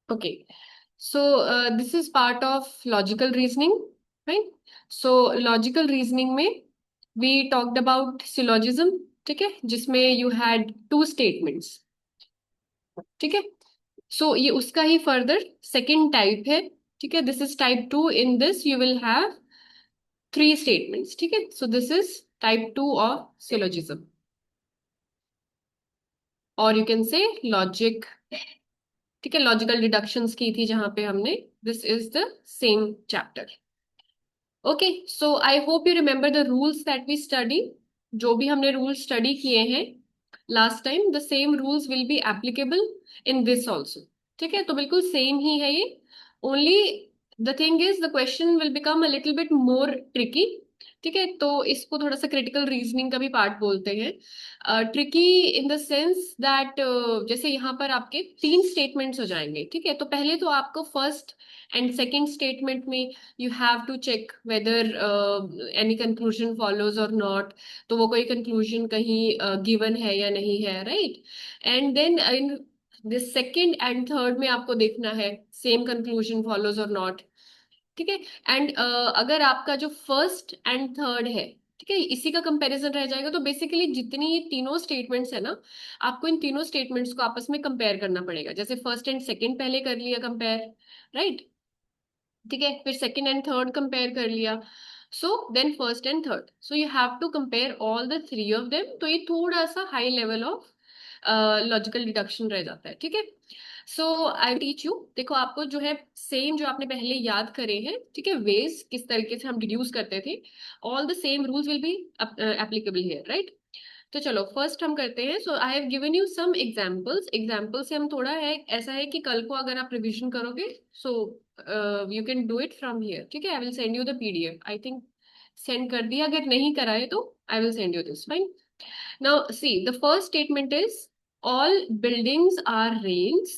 Okay. So this is part of logical reasoning, right? So logical reasoning में we talked about syllogism, ठीक है, जिसमें you had two statements, ठीक है. So ये उसका ही further second type है, ठीक है. This is type 2. In this you will have three statements, ठीक है. So this is type 2 of syllogism, or you can say logic, ठीक है. लॉजिकल डिडक्शंस की थी जहां पे हमने, this is the same chapter. Okay, so I hope you remember the rules that we study. जो भी हमने रूल्स स्टडी किए हैं last time, the same rules will be applicable in this also, ठीक है. तो बिल्कुल सेम ही है ये. Only the thing is the question will become a little bit more tricky, ठीक है. तो इसको थोड़ा सा क्रिटिकल रीजनिंग का भी पार्ट बोलते हैं. Tricky in the sense that जैसे यहाँ पर आपके तीन स्टेटमेंट्स हो जाएंगे, ठीक है. तो पहले तो आपको फर्स्ट एंड सेकेंड स्टेटमेंट में you have to check whether any conclusion follows or not. तो वो कोई conclusion कहीं given है या नहीं है, right? And then in the second and third में आपको देखना है same conclusion follows or not, ठीक है. एंड अगर आपका जो फर्स्ट एंड थर्ड है, ठीक है, इसी का कंपैरिजन रह जाएगा, तो बेसिकली जितनी ये तीनों स्टेटमेंट्स है ना, आपको इन तीनों स्टेटमेंट्स को आपस में कंपेयर करना पड़ेगा. जैसे फर्स्ट एंड सेकंड पहले कर लिया कंपेयर, राइट, ठीक है. फिर सेकंड एंड थर्ड कंपेयर कर लिया, so then first and third. So you have to compare all the three of them. तो ये थोड़ा सा high level of logical deduction रह जाता है, ठीक है. So I teach you. देखो, आपको जो है सेम जो आपने पहले याद करे हैं, ठीक है, वेज किस तरीके से हम डिड्यूस करते थे, all the same rules will be applicable here, right. तो चलो फर्स्ट हम करते हैं. So I have given you some examples. Example से हम थोड़ा है ऐसा है कि कल को अगर आप रिवीजन करोगे, so you can do it from here, ठीक है. I will send you the PDF. I think send कर दिया. अगर नहीं कराए तो I will send you this, fine. Now see, the first statement is all buildings are rains,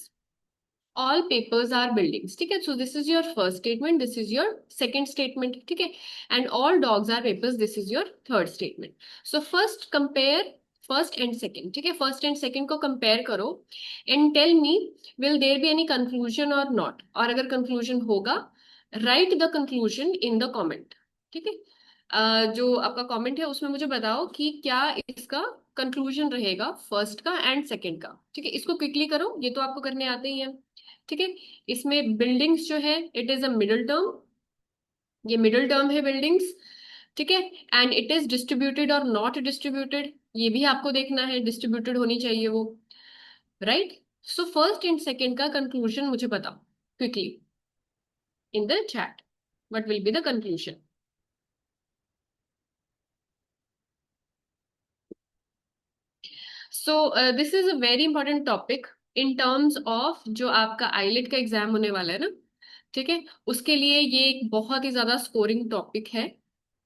all papers are buildings, ठीक है. So this is your first statement, this is your second statement, ठीक है. And all dogs are papers, this is your third statement. So first compare first and second, ठीक है. First and second को compare करो and tell me will there be any conclusion or not. और अगर conclusion होगा, write the conclusion in the comment, ठीक है. जो आपका कमेंट है उसमें मुझे बताओ कि क्या इसका कंक्लूजन रहेगा फर्स्ट का एंड सेकंड का, ठीक है. इसको क्विकली करो, ये तो आपको करने आते ही है, ठीक है. इसमें बिल्डिंग्स जो है, it is a middle term, ये मिडिल टर्म है बिल्डिंग्स, ठीक है. एंड इट इज डिस्ट्रीब्यूटेड और नॉट डिस्ट्रीब्यूटेड, ये भी आपको देखना है, डिस्ट्रीब्यूटेड होनी चाहिए वो, right. So first and second का कंक्लूजन मुझे बताओ quickly in the chat. What will be the conclusion? So this is a very important topic in terms of जो आपका आईलेट का एग्जाम होने वाला है ना, ठीक है. उसके लिए ये एक बहुत ही ज्यादा स्कोरिंग टॉपिक है,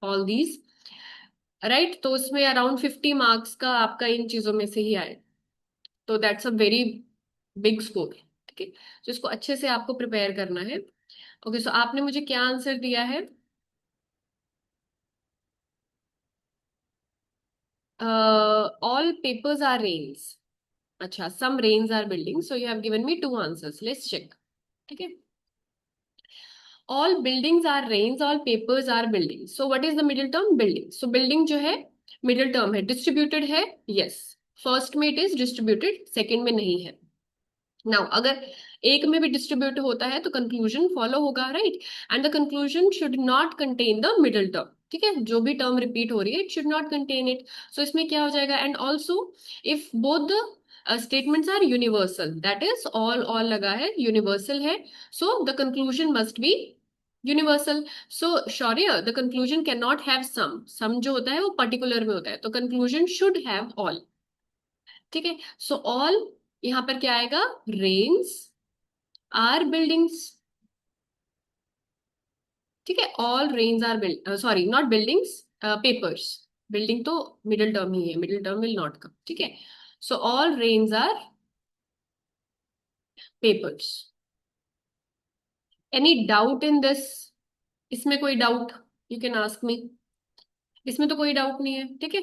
ऑल दीज, राइट. तो उसमें अराउंड 50 मार्क्स का आपका इन चीजों में से ही आए, तो that's a very big score, ठीक है. तो इसको अच्छे से आपको प्रिपेयर करना है. ओके, सो आपने मुझे क्या आंसर दिया है? All papers are rains. अच्छा, some rains are building. So you have given me two answers, let's check, ठीक है. All buildings are rains, all papers are building. So what is the middle term? Building. So building जो है middle term है, distributed है, yes. First में it is distributed, second में नहीं है. नाउ अगर एक में भी डिस्ट्रीब्यूट होता है तो कंक्लूजन फॉलो होगा, right. And the conclusion should not contain the middle term, ठीक है. जो भी टर्म रिपीट हो रही है, it should not contain it. So इसमें क्या हो जाएगा? And also if both the statements are universal, that is all लगा है, यूनिवर्सल है, so the conclusion must be universal. So sure the conclusion can not have some जो होता है वो पर्टिकुलर में होता है, तो कंक्लूजन शुड हैव ऑल, ठीक है. सो ऑल यहाँ पर क्या आएगा? रेन्स आर बिल्डिंग्स, ठीक है. All rains are build, sorry not buildings, papers. Building तो मिडिल टर्म ही है, middle term will not come, ठीक है. So all rains are papers. Any doubt in this? इसमें कोई doubt? You can ask me. इसमें तो कोई डाउट नहीं है, ठीक है.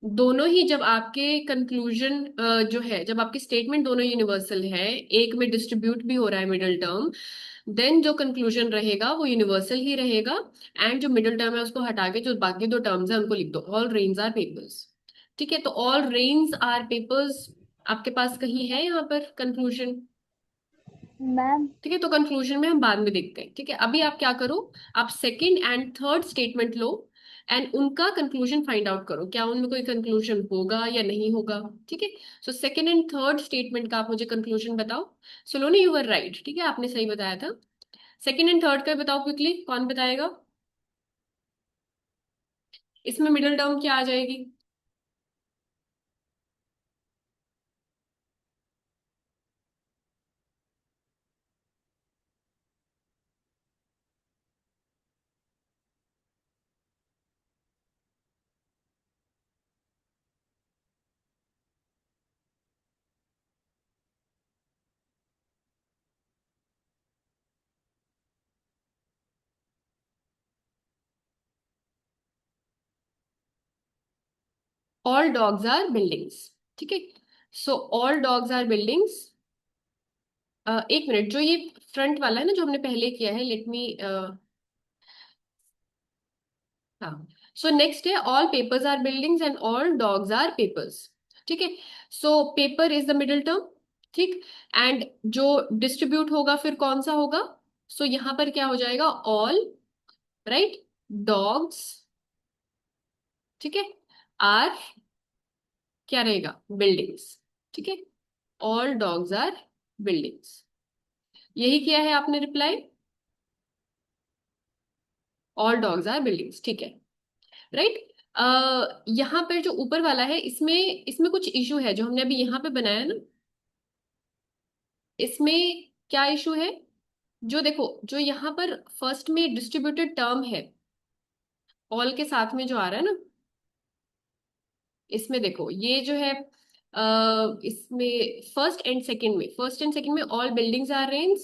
दोनों ही, जब आपके कंक्लूजन जो है, जब आपकी स्टेटमेंट दोनों यूनिवर्सल है, एक में डिस्ट्रीब्यूट भी हो रहा है मिडिल टर्म, देन जो कंक्लूजन रहेगा वो यूनिवर्सल ही रहेगा। एंड जो मिडिल टर्म है उसको हटा के जो बाकी दो टर्म्स है उनको लिख दो, ऑल रेन्स आर पेपर्स। ठीक है, तो ऑल रेन्स आर पेपर्स आपके पास कहीं है यहाँ पर कंक्लूजन? मैम। ठीक है, तो कंक्लूजन में हम बाद में देखते हैं। ठीक है, अभी आप क्या करो, आप second and third statement low and उनका कंक्लूजन फाइंड आउट करो, क्या उनमें कोई कंक्लूजन होगा या नहीं होगा। ठीक है, सो सेकंड एंड थर्ड स्टेटमेंट का आप मुझे कंक्लूजन बताओ। सोलोनी यू वर राइट, ठीक है, आपने सही बताया था। सेकंड एंड थर्ड का बताओ क्विकली, कौन बताएगा? इसमें मिडिल टर्म क्या आ जाएगी? All dogs are buildings. ठीक है, so all dogs are buildings. एक मिनट, जो ये फ्रंट वाला है ना जो हमने पहले किया है, लेट मी, हाँ, सो नेक्स्ट है all papers are buildings and all dogs are papers. ठीक है, so paper is the middle term. ठीक, एंड जो डिस्ट्रीब्यूट होगा फिर कौन सा होगा? सो यहां पर क्या हो जाएगा, ऑल, राइट, डॉग्स, ठीक है, आर, क्या रहेगा, बिल्डिंग्स। ठीक है, ऑल डॉग्स आर बिल्डिंग्स, यही किया है आपने reply, all dogs are buildings. ठीक है, राइट। यहाँ पर जो ऊपर वाला है, इसमें इसमें कुछ इशू है जो हमने अभी यहाँ पे बनाया ना, इसमें क्या इशू है? जो देखो, जो यहाँ पर फर्स्ट में डिस्ट्रीब्यूटेड टर्म है, ऑल के साथ में जो आ रहा है ना, इसमें देखो ये जो है, इसमें फर्स्ट एंड सेकंड में all buildings are rains,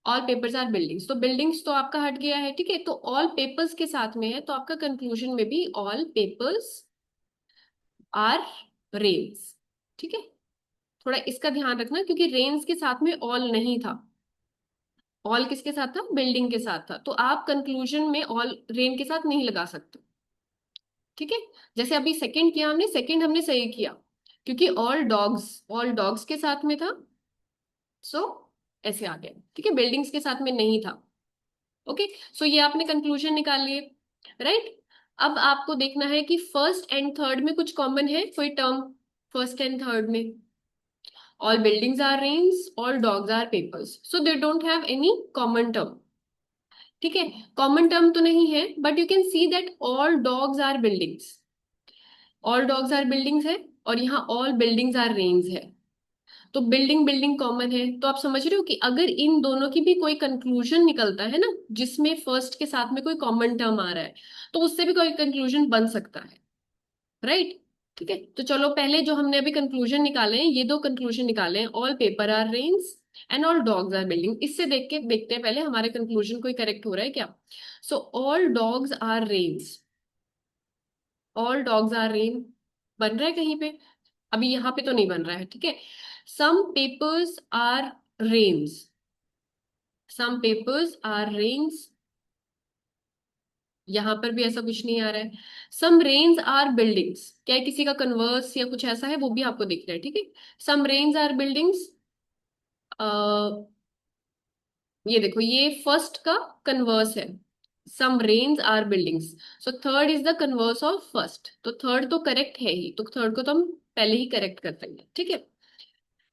all papers are buildings, तो बिल्डिंग्स तो आपका हट गया है। ठीक है, तो ऑल पेपर्स के साथ में है, तो आपका कंक्लूजन में भी ऑल पेपर्स आर रेन्स। ठीक है, थोड़ा इसका ध्यान रखना क्योंकि रेन्स के साथ में ऑल नहीं था। ऑल किसके साथ था? बिल्डिंग के साथ था, तो आप कंक्लूजन में ऑल रेन के साथ नहीं लगा सकते। ठीक है, जैसे अभी सेकंड किया हमने, सेकंड हमने सही किया क्योंकि ऑल डॉग्स के साथ में था, सो ऐसे आ गया। ठीक है, बिल्डिंग्स के साथ में नहीं था। ओके, सो ये आपने कंक्लूजन निकाल लिए, राइट। अब आपको देखना है कि फर्स्ट एंड थर्ड में कुछ कॉमन है, कोई टर्म फर्स्ट एंड थर्ड में? all buildings are rains, all dogs are papers, so they don't have any common term। ठीक है, कॉमन टर्म तो नहीं है, but you can see that all dogs are buildings, all dogs are buildings है, और यहाँ all buildings are rains है, तो बिल्डिंग बिल्डिंग कॉमन है। तो आप समझ रहे हो कि अगर इन दोनों की भी कोई कंक्लूजन निकलता है ना, जिसमें फर्स्ट के साथ में कोई कॉमन टर्म आ रहा है, तो उससे भी कोई कंक्लूजन बन सकता है, राइट। ठीक है, तो चलो पहले जो हमने अभी कंक्लूजन निकाले हैं, ये दो कंक्लूजन निकाले हैं, all paper are rains and all dogs are building, इससे देख के देखते हैं पहले हमारे कंक्लूजन कोई करेक्ट हो रहा है क्या। So all dogs are rains, all dogs are rain बन रहा है कहीं पे? अभी यहाँ पे तो नहीं बन रहा है। ठीक है, some papers are rains, some papers are rains, यहां पर भी ऐसा कुछ नहीं आ रहा है। सम रेन्स आर बिल्डिंग्स, क्या है, किसी का कन्वर्स या कुछ ऐसा है, वो भी आपको दिख रहा है। ठीक है, सम रेन्स आर बिल्डिंग्स, ये देखो ये फर्स्ट का कन्वर्स है, some rains are buildings, so third is the converse of first, तो थर्ड तो करेक्ट है ही, तो थर्ड को तो हम पहले ही करेक्ट कर देंगे। ठीक है,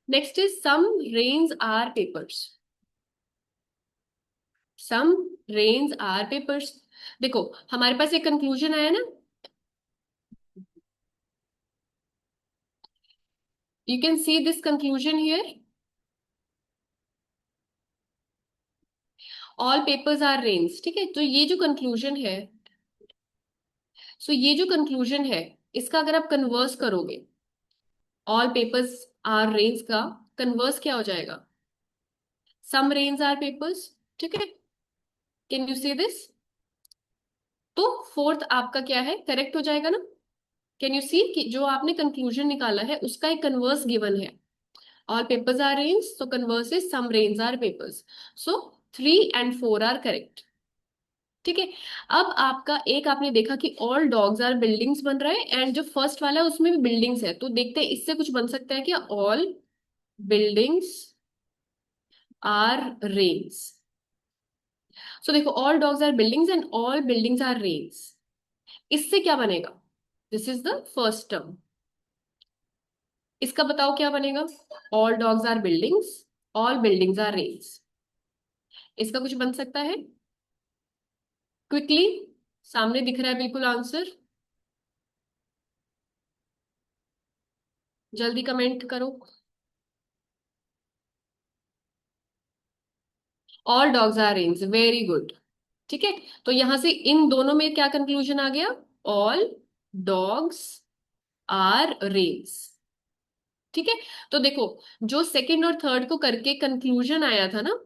next is some rains are papers, some rains are papers. देखो हमारे पास एक कंक्लूजन आया ना, you can see this conclusion here, all papers are rains. ठीक है, तो ये जो कंक्लूजन है, सो ये जो कंक्लूजन है, इसका अगर आप कन्वर्स करोगे, ऑल पेपर्स आर रेन्स का कन्वर्स क्या हो जाएगा? सम रेन्स आर पेपर्स। ठीक है, कैन यू सी दिस? तो फोर्थ आपका क्या है, करेक्ट हो जाएगा ना? कैन यू सी कि जो आपने कंक्लूजन निकाला है उसका एक कन्वर्स गिवन है, ऑल पेपर्स आर रेन्स, तो converse is some rains are papers, so 3 and 4 are correct. ठीक है। अब आपका एक आपने देखा कि ऑल डॉग्स आर बिल्डिंग्स बन रहा है, एंड जो फर्स्ट वाला है उसमें भी बिल्डिंग्स है, तो देखते हैं इससे कुछ बन सकता है क्या, all buildings are rains. So देखो, all dogs are buildings and all buildings are rains, इससे क्या बनेगा, this is the first term. इसका बताओ क्या बनेगा, all dogs are buildings, all buildings are rains, इसका कुछ बन सकता है क्विकली, सामने दिख रहा है बिल्कुल आंसर, जल्दी कमेंट करो। All dogs are rains, very good. ठीक है, तो यहां से इन दोनों में क्या कंक्लूजन आ गया, ऑल डॉग्स आर रेन्स। ठीक है, तो देखो, जो सेकंड और थर्ड को करके कंक्लूजन आया था ना,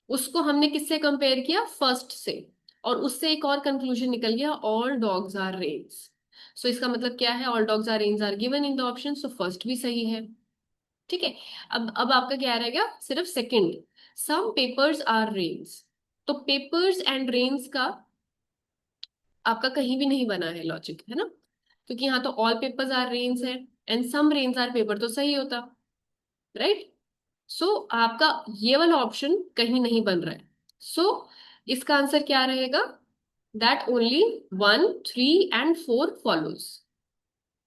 उसको हमने किससे कंपेयर किया, फर्स्ट से, और उससे एक और कंक्लूजन निकल गया, all dogs are rains. So इसका मतलब क्या है, all dogs are rains are given in the option, so first भी सही है। ठीक है, अब आपका क्या रहेगा, सिर्फ second, some papers are rains. तो पेपर्स एंड रेन्स का आपका कहीं भी नहीं बना है लॉजिक, है ना, क्योंकि यहाँ तो ऑल पेपर्स आर रेन्स है and some rains are paper, तो सही होता, राइट। सो आपका ये वाला ऑप्शन कहीं नहीं बन रहा है, सो इसका आंसर क्या रहेगा, दैट ओनली 1, 3 and 4 फॉलोज।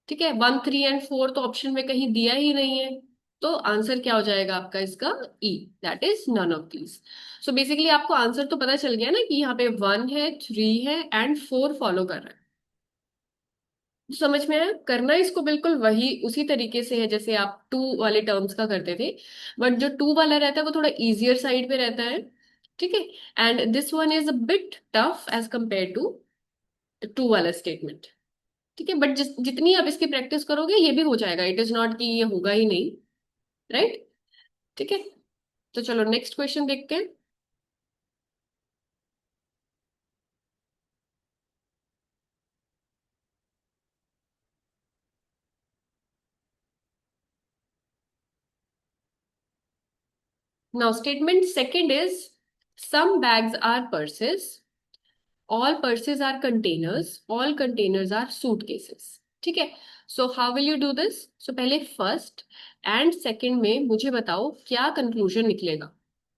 ठीक है, 1, 3 and 4 तो ऑप्शन में कहीं दिया ही नहीं है, तो आंसर क्या हो जाएगा आपका इसका, ई, that is none of these. So basically आपको आंसर तो पता चल गया ना कि यहाँ पे 1 है, 3 है एंड 4 फॉलो कर रहा है। समझ में आया, करना इसको बिल्कुल वही उसी तरीके से है जैसे आप टू वाले टर्म्स का करते थे, बट जो टू वाला रहता है वो थोड़ा इजियर साइड पे रहता है। ठीक है, and this one is a bit tough as compare to two वाला स्टेटमेंट। ठीक है, बट जितनी आप इसकी प्रैक्टिस करोगे ये भी हो जाएगा, इट इज नॉट कि ये होगा ही नहीं, राइट। ठीक है, तो चलो नेक्स्ट क्वेश्चन देखते हैं। Now statement second is, some bags are purses, all purses are containers, all containers are suitcases. ठीक है, so how will you do this, so पहले फर्स्ट एंड सेकंड में मुझे बताओ क्या कंक्लूजन निकलेगा।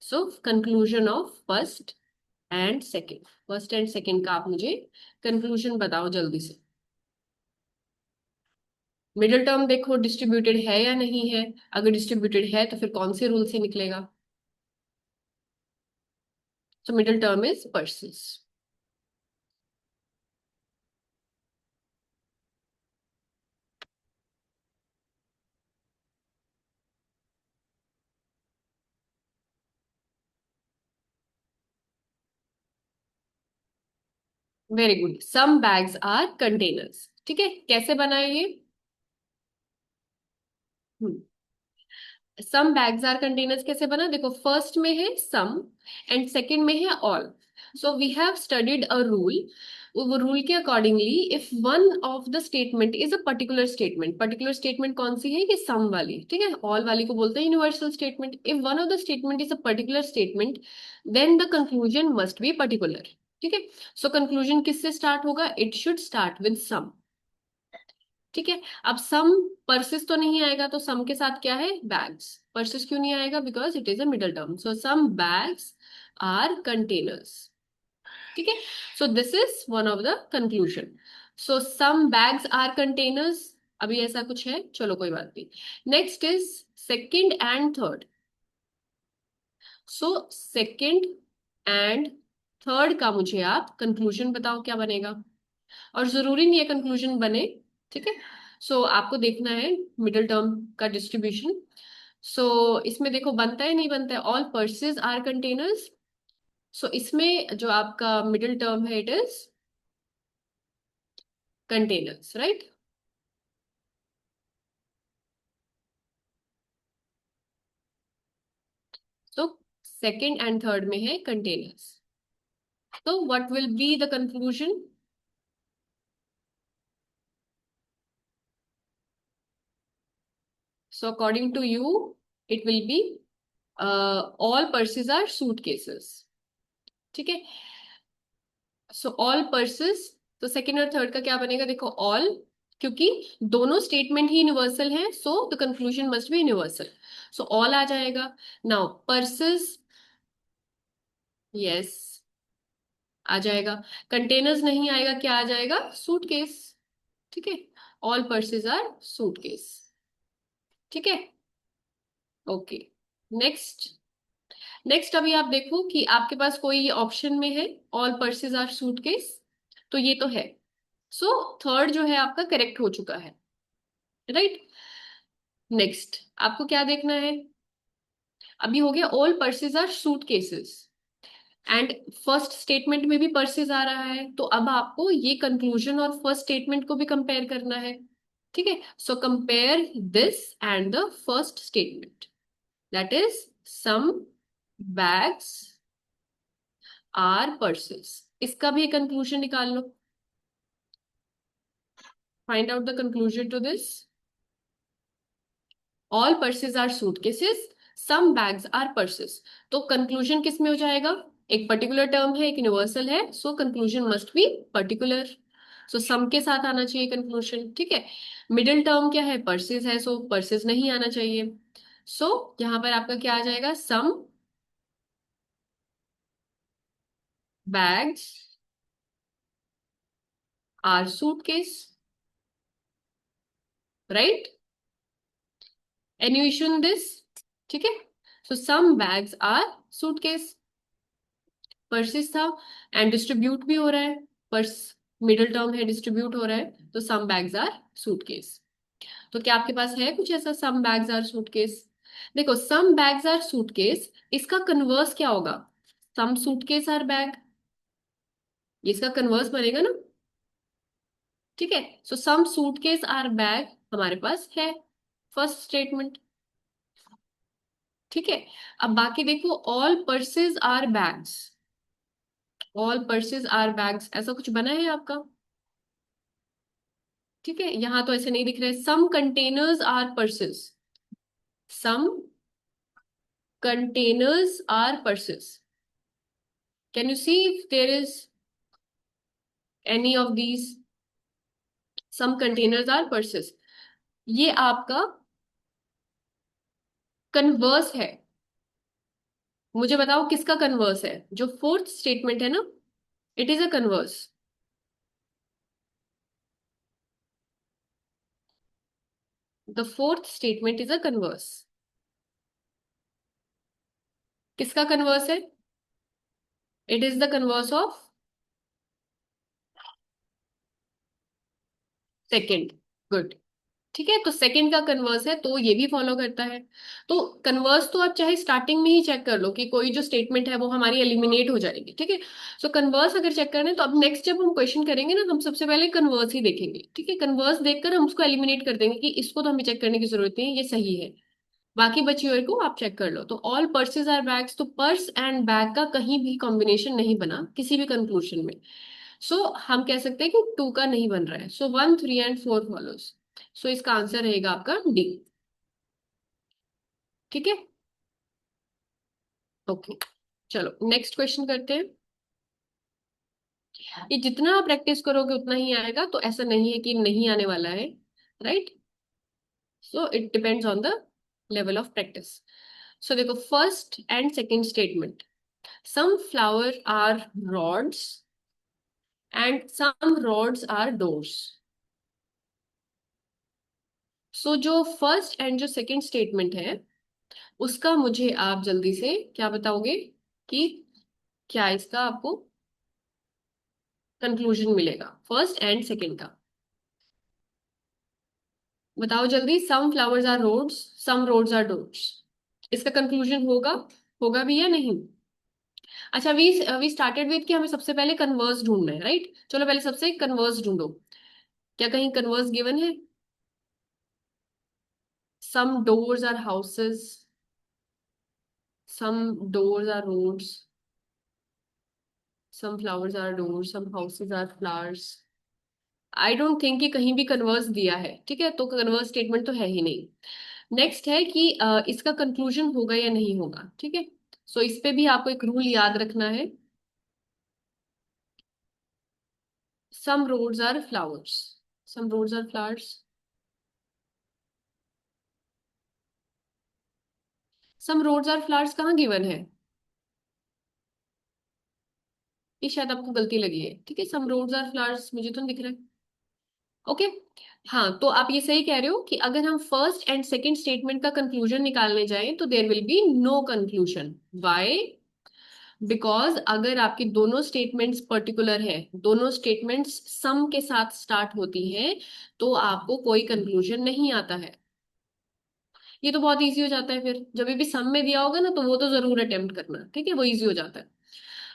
So conclusion of first and second, first and second का आप मुझे कंक्लूजन बताओ जल्दी से। मिडिल टर्म देखो डिस्ट्रीब्यूटेड है या नहीं है, अगर डिस्ट्रीब्यूटेड है तो फिर कौन से रूल से निकलेगा, so middle term is purses. Very good, some bags are containers. ठीक है, कैसे बनाए ये, सम बैग्स आर कंटेनर्स कैसे बना, देखो फर्स्ट में है सम एंड सेकंड में है all, so we have studied a rule, वो रूल के accordingly if one of the statement is a particular statement, particular statement कौन सी है, ये सम वाली, ठीक है, ऑल वाली को बोलते हैं universal statement, if one of the statement is a particular statement then the conclusion must be particular. ठीक है, सो कंक्लूजन किससे स्टार्ट होगा, it should start with some. ठीक है, अब सम पर्सेस तो नहीं आएगा, तो सम के साथ क्या है, बैग्स, पर्सेस क्यों नहीं आएगा, because it is a middle term, so some bags are containers. ठीक है, so this is one of the conclusion, so some bags are containers, अभी ऐसा कुछ है, चलो कोई बात नहीं। Next is second and third, so second and third का मुझे आप कंक्लूजन बताओ क्या बनेगा, और जरूरी नहीं है कंक्लूजन बने। ठीक है, सो आपको देखना है मिडिल टर्म का डिस्ट्रीब्यूशन, सो इसमें देखो बनता है नहीं बनता है, ऑल पर्सेस आर कंटेनर्स, सो इसमें जो आपका मिडिल टर्म है it is containers, right. So second and third में है कंटेनर्स, तो what will be the conclusion, So according to you, it will be all purses are suitcases. ठीक है, so all purses, तो सेकेंड और third का क्या बनेगा, देखो ऑल, क्योंकि दोनों स्टेटमेंट ही यूनिवर्सल हैं, so the conclusion must be universal, so all आ जाएगा। नाउ पर्सेस, यस आ जाएगा। कंटेनर्स नहीं आएगा, क्या आ जाएगा, सूटकेस। ठीक है, ऑल पर्सेस आर सूटकेस। ठीक है, ओके। नेक्स्ट, नेक्स्ट अभी आप देखो कि आपके पास कोई ऑप्शन में है ऑल पर्सेस आर सूटकेस, तो ये तो है, सो थर्ड जो है आपका करेक्ट हो चुका है, राइट। नेक्स्ट आपको क्या देखना है, अभी हो गया all purses are suitcases, and first statement में भी पर्सेस आ रहा है, तो अब आपको ये कंक्लूजन और फर्स्ट स्टेटमेंट को भी कंपेयर करना है। ठीक है, so compare this and the first statement, that is some bags are purses, इसका भी एक कंक्लूजन निकाल लो, find out the conclusion to this. All purses are suitcases, some bags are purses, तो कंक्लूजन किस में हो जाएगा, एक पर्टिकुलर टर्म है, एक यूनिवर्सल है, सो conclusion must be particular, so some के साथ आना चाहिए कंक्लूजन। ठीक है, मिडिल टर्म क्या है, पर्सेस है, सो पर्सेस नहीं आना चाहिए, सो यहां पर आपका क्या आ जाएगा, some bags are suitcase, right, any issue in this. ठीक है, so some bags are suitcase, purses था, एंड डिस्ट्रीब्यूट भी हो रहा है, पर्स मिडिल टर्म है, डिस्ट्रीब्यूट हो रहा है, तो सम बैग्स आर सूटकेस। तो क्या आपके पास है कुछ ऐसा, सम बैग्स आर सूटकेस। देखो सम बैग्स आर सूटकेस, इसका कन्वर्स क्या होगा, सम सूटकेस आर बैग, इसका कन्वर्स बनेगा ना। ठीक है, so some suitcase are bag हमारे पास है, फर्स्ट स्टेटमेंट। ठीक है, अब बाकी देखो all purses are bags, all purses are bags ऐसा कुछ बना है आपका। ठीक है, यहां तो ऐसे नहीं दिख रहे, some containers are purses, some containers are purses, can you see if there is any of these, some containers are purses, ये आपका कन्वर्स है, मुझे बताओ किसका कन्वर्स है, जो फोर्थ स्टेटमेंट है ना, it is a converse, the fourth statement is a converse, किसका कन्वर्स है, it is the converse of second, good. ठीक है, तो सेकंड का कन्वर्स है, तो ये भी फॉलो करता है, तो कन्वर्स तो आप चाहे स्टार्टिंग में ही चेक कर लो कि कोई जो स्टेटमेंट है वो हमारी एलिमिनेट हो जाएगी। ठीक है, सो कन्वर्स अगर चेक करना है तो अब नेक्स्ट जब हम क्वेश्चन करेंगे ना, हम सबसे पहले कन्वर्स ही देखेंगे। ठीक है, कन्वर्स देखकर हम उसको एलिमिनेट कर देंगे कि इसको तो हमें चेक करने की जरूरत नहीं है, ये सही है, बाकी बची हुए को आप चेक कर लो। तो ऑल पर्सेस आर बैग्स, तो पर्स एंड बैग का कहीं भी कॉम्बिनेशन नहीं बना किसी भी कंक्लूजन में, सो हम कह सकते हैं कि टू का नहीं बन रहा है, so one three and four follows, सो इसका आंसर रहेगा आपका डी। ठीक है, ओके, चलो नेक्स्ट क्वेश्चन करते हैं। ये जितना आप प्रैक्टिस करोगे उतना ही आएगा, तो ऐसा नहीं है कि नहीं आने वाला है, right, so it depends on the level of practice. So देखो first and second statement, some flower are rods and some rods are doors, so जो फर्स्ट एंड जो सेकेंड स्टेटमेंट है उसका मुझे आप जल्दी से क्या बताओगे कि क्या इसका आपको कंक्लूजन मिलेगा, फर्स्ट एंड सेकेंड का, बताओ जल्दी। Some flowers are roads, some roads are doors, इसका कंक्लूजन होगा, होगा भी या नहीं। अच्छा, वी स्टार्टेड विद कि हमें सबसे पहले कन्वर्स ढूंढना है, राइट, चलो पहले सबसे कन्वर्स ढूंढो, क्या कहीं कन्वर्स गिवन है, some doors are houses, some doors are roads, some flowers are doors, some houses are flowers, I don't think कि कहीं भी कन्वर्स दिया है। ठीक है, तो कन्वर्स स्टेटमेंट तो है ही नहीं, नेक्स्ट है कि इसका कंक्लूजन होगा या नहीं होगा, ठीक है। सो इस पे भी आपको एक रूल याद रखना है। Some roads are flowers, some roads are flowers, some roads are flowers कहाँ गिवन है? ये शायद आपको गलती लगी है, ठीक है। सम रोड्स आर फ्लावर्स मुझे तो नहीं दिख रहा है। ओके। हाँ, तो आप ये सही कह रहे हो कि अगर हम फर्स्ट एंड सेकंड स्टेटमेंट का कंक्लूजन निकालने जाएं तो there will be no conclusion. Why? Because अगर आपकी दोनों स्टेटमेंट्स पर्टिकुलर है, दोनों स्टेटमेंट्स सम के साथ स्टार्ट होती हैं, तो आपको कोई कंक्लूजन नहीं आता है। ये तो बहुत इजी हो जाता है, फिर जब भी सम में दिया होगा ना तो वो तो जरूर अटेम्प्ट करना, ठीक है, वो इजी हो जाता है।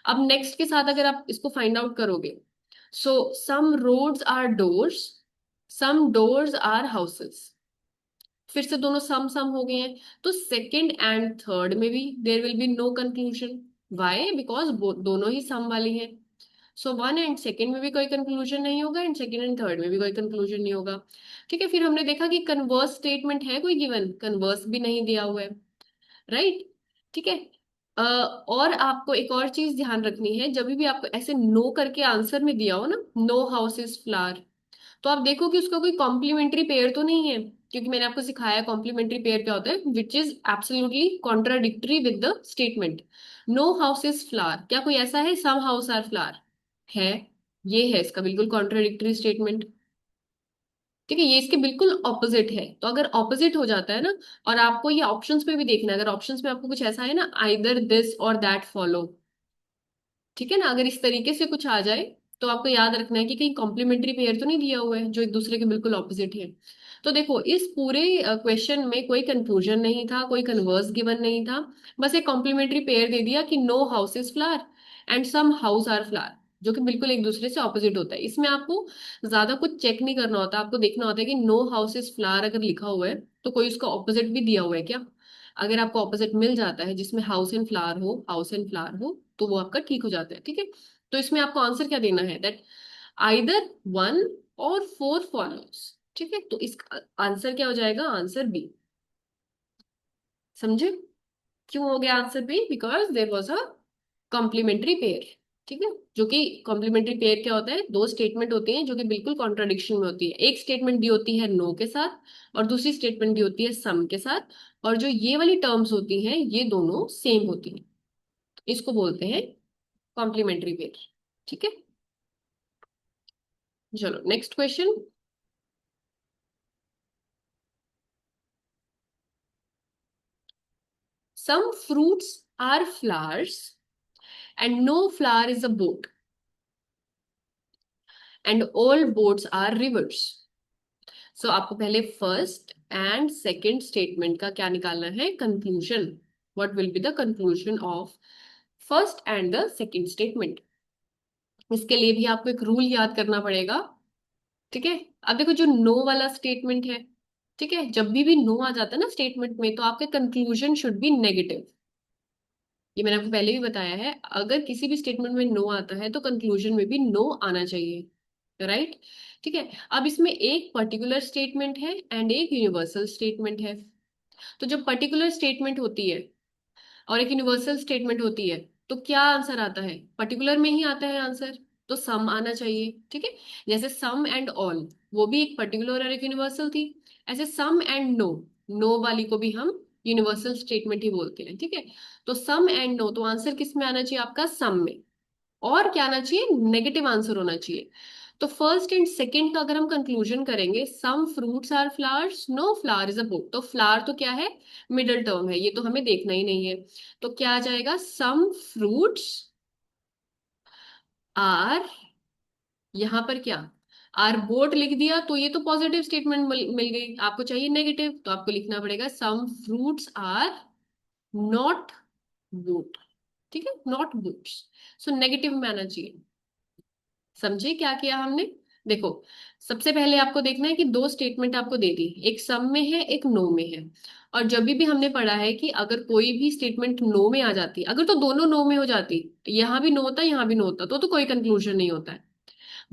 अब नेक्स्ट के साथ अगर आप इसको फाइंड आउट करोगे, so some roads are doors, some doors are houses, फिर से दोनों सम सम हो गए हैं, तो सेकंड एंड थर्ड में भी there will be no conclusion. Why? Because दोनों ही सम वाली हैं। सो वन एंड सेकंड में भी कोई कंक्लूजन नहीं होगा, एंड सेकंड एंड थर्ड में भी कोई कंक्लूजन नहीं होगा, ठीक है। फिर हमने देखा कि कन्वर्स स्टेटमेंट है कोई गिवन, कन्वर्स भी नहीं दिया हुआ है, राइट, ठीक है। और आपको एक और चीज ध्यान रखनी है, जब भी आपको ऐसे नो करके आंसर में दिया हो ना, नो हाउस इज फ्लावर, तो आप देखो कि उसका कोई कॉम्प्लीमेंट्री पेयर तो नहीं है, क्योंकि मैंने आपको सिखाया कॉम्प्लीमेंट्री पेयर क्या होता है, which is absolutely contradictory with the statement. No house is flower, क्या कोई ऐसा है सम हाउस आर फ्लावर है? ये है इसका बिल्कुल कॉन्ट्राडिक्टरी स्टेटमेंट, ठीक है। ये इसके बिल्कुल ऑपोजिट है, तो अगर ऑपोजिट हो जाता है ना, और आपको ये ऑप्शंस में भी देखना है, अगर ऑप्शंस में आपको कुछ ऐसा है ना, आइदर दिस और दैट फॉलो, ठीक है ना, अगर इस तरीके से कुछ आ जाए तो आपको याद रखना है कि कहीं कॉम्प्लीमेंट्री पेयर तो नहीं दिया हुआ है जो एक दूसरे के बिल्कुल ऑपोजिट है। तो देखो इस पूरे क्वेश्चन में कोई कंफ्यूजन नहीं था, कोई कन्वर्स गिवन नहीं था, बस एक कॉम्प्लीमेंट्री पेयर दे दिया कि no house is flower and some house are flower, जो कि बिल्कुल एक दूसरे से ऑपोजिट होता है। इसमें आपको ज्यादा कुछ चेक नहीं करना होता, आपको देखना होता है कि नो हाउस इज फ्लावर अगर लिखा हुआ है तो कोई उसका ऑपोजिट भी दिया हुआ है क्या। अगर आपको ऑपोजिट मिल जाता है जिसमें हाउस एंड फ्लावर हो, हाउस एंड फ्लावर हो, तो वो आपका ठीक हो जाता है, ठीक है। तो इसमें आपको आंसर क्या देना है, दैट आइदर वन और फोर फॉलोज, ठीक है। तो इसका आंसर क्या हो जाएगा, आंसर बी। समझे क्यों हो गया answer B? Because there was a complementary pair, ठीक है। जो कि कॉम्प्लीमेंट्री पेयर क्या होता है, दो स्टेटमेंट होती हैं जो कि बिल्कुल कॉन्ट्राडिक्शन में होती है, एक स्टेटमेंट दी होती है नो के साथ और दूसरी स्टेटमेंट दी होती है सम के साथ, और जो ये वाली टर्म्स होती हैं ये दोनों सेम होती हैं, इसको बोलते हैं कॉम्प्लीमेंट्री पेयर, ठीक है। चलो next question. Some fruits are flowers and no flower is a boat and all boats are rivers. So आपको पहले फर्स्ट एंड सेकंड स्टेटमेंट का क्या निकालना है, conclusion. What will be the conclusion of first and the second statement? इसके लिए भी आपको एक रूल याद करना पड़ेगा, ठीक है। अब देखो जो नो वाला स्टेटमेंट है, ठीक है, जब भी नो आ जाता है ना स्टेटमेंट में, तो आपके कंक्लूजन शुड बी नेगेटिव। ये मैंने आपको पहले भी बताया है, अगर किसी भी स्टेटमेंट में नो आता है तो कंक्लूजन में भी नो आना चाहिए, राइट, ठीक है। अब इसमें एक पर्टिकुलर स्टेटमेंट है एंड एक यूनिवर्सल स्टेटमेंट है। तो जब पर्टिकुलर स्टेटमेंट होती है और एक यूनिवर्सल स्टेटमेंट होती है, तो क्या आंसर आता है, पर्टिकुलर में ही आता है आंसर, तो सम आना चाहिए, ठीक है। जैसे सम एंड ऑल, वो भी एक पर्टिकुलर और एक यूनिवर्सल थी, ऐसे सम एंड नो, नो वाली को भी हम यूनिवर्सल स्टेटमेंट ही बोलते हैं, ठीक है। तो सम एंड नो, तो आंसर किस में आना चाहिए आपका, सम में, और क्या आना चाहिए, नेगेटिव आंसर होना चाहिए। तो फर्स्ट एंड सेकंड का अगर हम कंक्लूजन करेंगे, some fruits are flowers, no flower is a book, तो फ्लावर तो क्या है, मिडल टर्म है, ये तो हमें देखना ही नहीं है। तो क्या आ जाएगा, सम फ्रूट्स आर, यहां पर क्या, आर बोट लिख दिया तो ये तो पॉजिटिव स्टेटमेंट मिल गई, आपको चाहिए नेगेटिव, तो आपको लिखना पड़ेगा some fruits are not boat, ठीक है, नॉट बोट्स। सो नेगेटिव में आना चाहिए। समझे क्या किया हमने? देखो सबसे पहले आपको देखना है कि दो स्टेटमेंट आपको दे दी, एक सम में है एक नो में है, और जब भी हमने पढ़ा है कि अगर कोई भी स्टेटमेंट नो में आ जाती, अगर तो दोनों नो में हो जाती, यहाँ भी नो होता यहाँ भी नो होता, तो कोई कंक्लूजन नहीं होता है।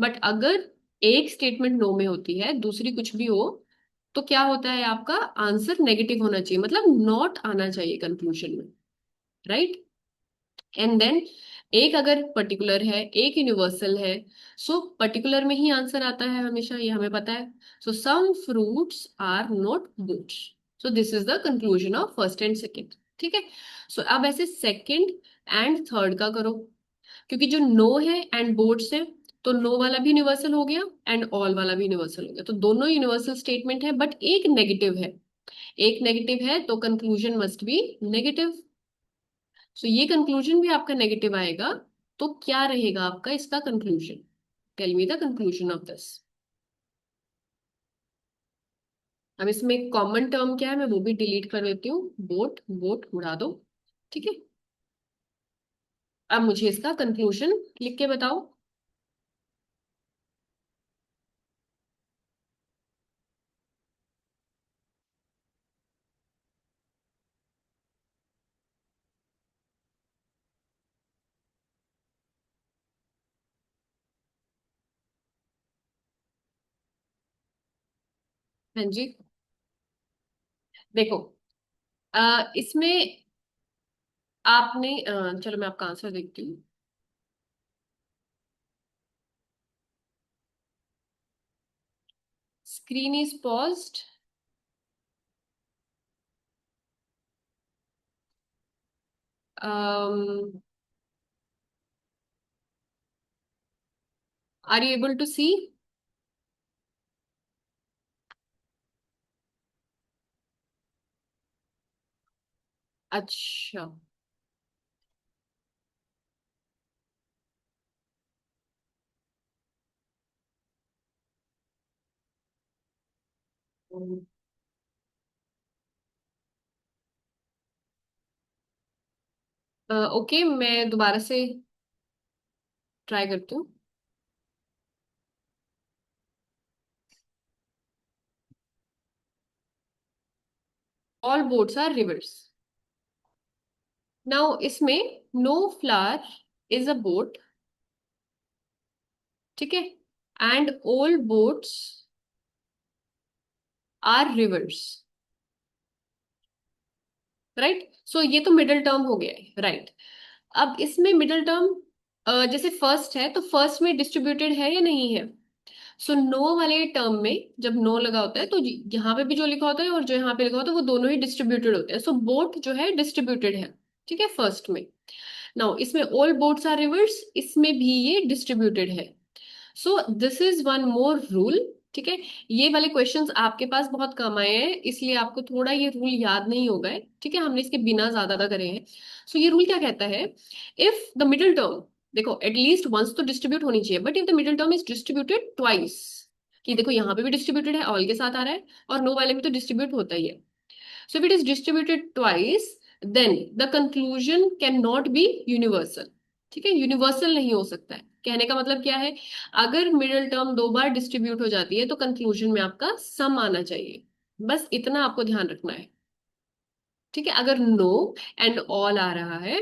बट अगर एक स्टेटमेंट नो में होती है, दूसरी कुछ भी हो, तो क्या होता है, आपका आंसर नेगेटिव होना चाहिए, मतलब नॉट आना चाहिए कंक्लूजन में, राइट। एंड देन एक अगर पर्टिकुलर है, एक यूनिवर्सल है, सो पर्टिकुलर में ही आंसर आता है हमेशा, ये हमें पता है। So some fruits are not goods. So this is the conclusion of first and second. ठीक है। सो अब ऐसे सेकेंड एंड थर्ड का करो, क्योंकि जो नो है एंड बोर्ड्स है, तो नो वाला भी यूनिवर्सल हो गया एंड ऑल वाला भी यूनिवर्सल हो गया, तो दोनों यूनिवर्सल स्टेटमेंट है, बट एक नेगेटिव है। एक नेगेटिव है तो कंक्लूजन मस्ट बी नेगेटिव। सो ये कंक्लूजन भी आपका नेगेटिव आएगा, तो क्या रहेगा आपका इसका conclusion? Tell me the conclusion of this. अब इसमें एक कॉमन टर्म क्या है, मैं वो भी डिलीट कर देती हूँ, बोट, बोट उड़ा दो। ठीक है। अब मुझे इसका कंक्लूजन लिख के बताओ। हाँ जी। देखो, इसमें आपने चलो मैं आपका आंसर देखती हूँ। Screen is paused. Are you able to see? अच्छा। ओके, मैं दोबारा से ट्राई करती हूँ। All boats are rivers. Now इसमें no flower is a boat. ठीक है। And all boats are rivers. Right. So ये तो मिडिल टर्म हो गया है, राइट। अब इसमें मिडिल टर्म जैसे फर्स्ट है, तो फर्स्ट में डिस्ट्रीब्यूटेड है या नहीं है? सो नो वाले टर्म में जब नो लगा होता है, तो यहाँ पे भी जो लिखा होता है और जो यहाँ पे लिखा होता है वो दोनों ही डिस्ट्रीब्यूटेड होते हैं। सो बोट जो है डिस्ट्रीब्यूटेड है। ठीक है, फर्स्ट में। नाउ इसमें ऑल बोट्स आर रिवर्स, इसमें भी ये डिस्ट्रीब्यूटेड है। So this is one more rule. ठीक है। ये वाले क्वेश्चंस आपके पास बहुत कम आए हैं, इसलिए आपको थोड़ा ये रूल याद नहीं होगा है। ठीक है, हमने इसके बिना ज्यादा करे हैं। सो ये रूल क्या कहता है, इफ द मिडिल टर्म, देखो एटलीस्ट वंस तो डिस्ट्रीब्यूट होनी चाहिए, but if the middle term is distributed twice, कि देखो यहाँ पे भी डिस्ट्रीब्यूटेड है, ऑल के साथ आ रहा है, और नो वाले में तो डिस्ट्रीब्यूट होता ही है। So if it is distributed twice, then the conclusion cannot be universal. ठीक है, यूनिवर्सल नहीं हो सकता है। कहने का मतलब क्या है, अगर मिडिल टर्म दो बार डिस्ट्रीब्यूट हो जाती है तो कंक्लूजन में आपका सम आना चाहिए। बस इतना आपको ध्यान रखना है। ठीक है, अगर नो एंड ऑल आ रहा है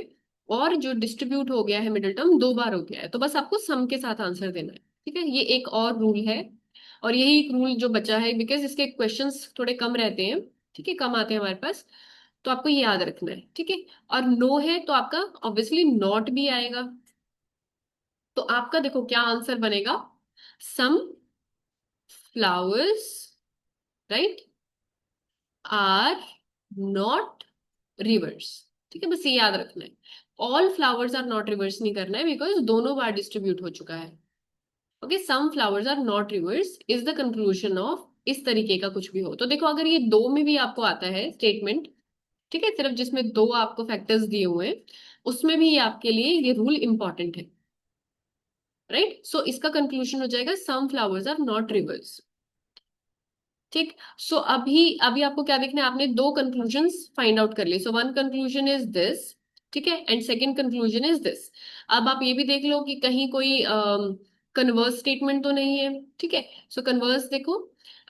और जो डिस्ट्रीब्यूट हो गया है मिडिल टर्म दो बार हो गया है, तो बस आपको सम के साथ आंसर देना है। ठीक है, ये एक और रूल है, और यही एक रूल जो बचा है, बिकॉज इसके क्वेश्चंस थोड़े कम रहते हैं। ठीक है, कम आते हैं हमारे पास, तो आपको ये याद रखना है। ठीक है। और नो है तो आपका ऑब्वियसली नॉट भी आएगा। तो आपका देखो क्या आंसर बनेगा, some flowers, right, are not rivers. ठीक है, बस ये याद रखना है। All flowers are not rivers नहीं करना है, बिकॉज दोनों बार डिस्ट्रीब्यूट हो चुका है। Okay, some flowers are not rivers is the conclusion of, इस तरीके का कुछ भी हो तो देखो, अगर ये दो में भी आपको आता है स्टेटमेंट, ठीक है, सिर्फ जिसमें दो आपको फैक्टर्स दिए हुए हैं, उसमें भी ये आपके लिए ये रूल इंपॉर्टेंट है, राइट। सो इसका कंक्लूजन हो जाएगा some flowers are not rivers. ठीक। सो अभी अभी आपको क्या देखना है, आपने दो कंक्लूजन्स फाइंड आउट कर लिए। So one conclusion is this, ठीक है, and second conclusion is this. अब आप ये भी देख लो कि कहीं कोई कन्वर्स स्टेटमेंट तो नहीं है। ठीक है। सो कन्वर्स देखो,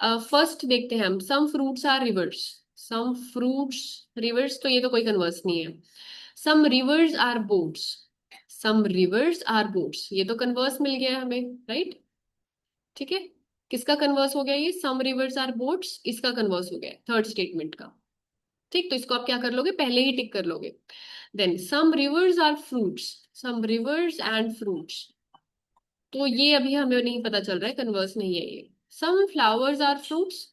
फर्स्ट देखते हैं हम, some fruits are rivers. Some fruits rivers, तो ये तो कोई कन्वर्स नहीं है। Some rivers are boats. Some rivers are boats, ये तो कन्वर्स मिल गया हमें, राइट। ठीक है। किसका कन्वर्स हो गया ये? सम रिवर्स आर बोट्स, इसका कन्वर्स हो गया थर्ड स्टेटमेंट का। ठीक, तो इसको आप क्या कर लोगे, पहले ही टिक कर लोगे। Then some rivers are fruits, some rivers and fruits, तो ये अभी हमें नहीं पता चल रहा है, कन्वर्स नहीं है ये। Some flowers are fruits,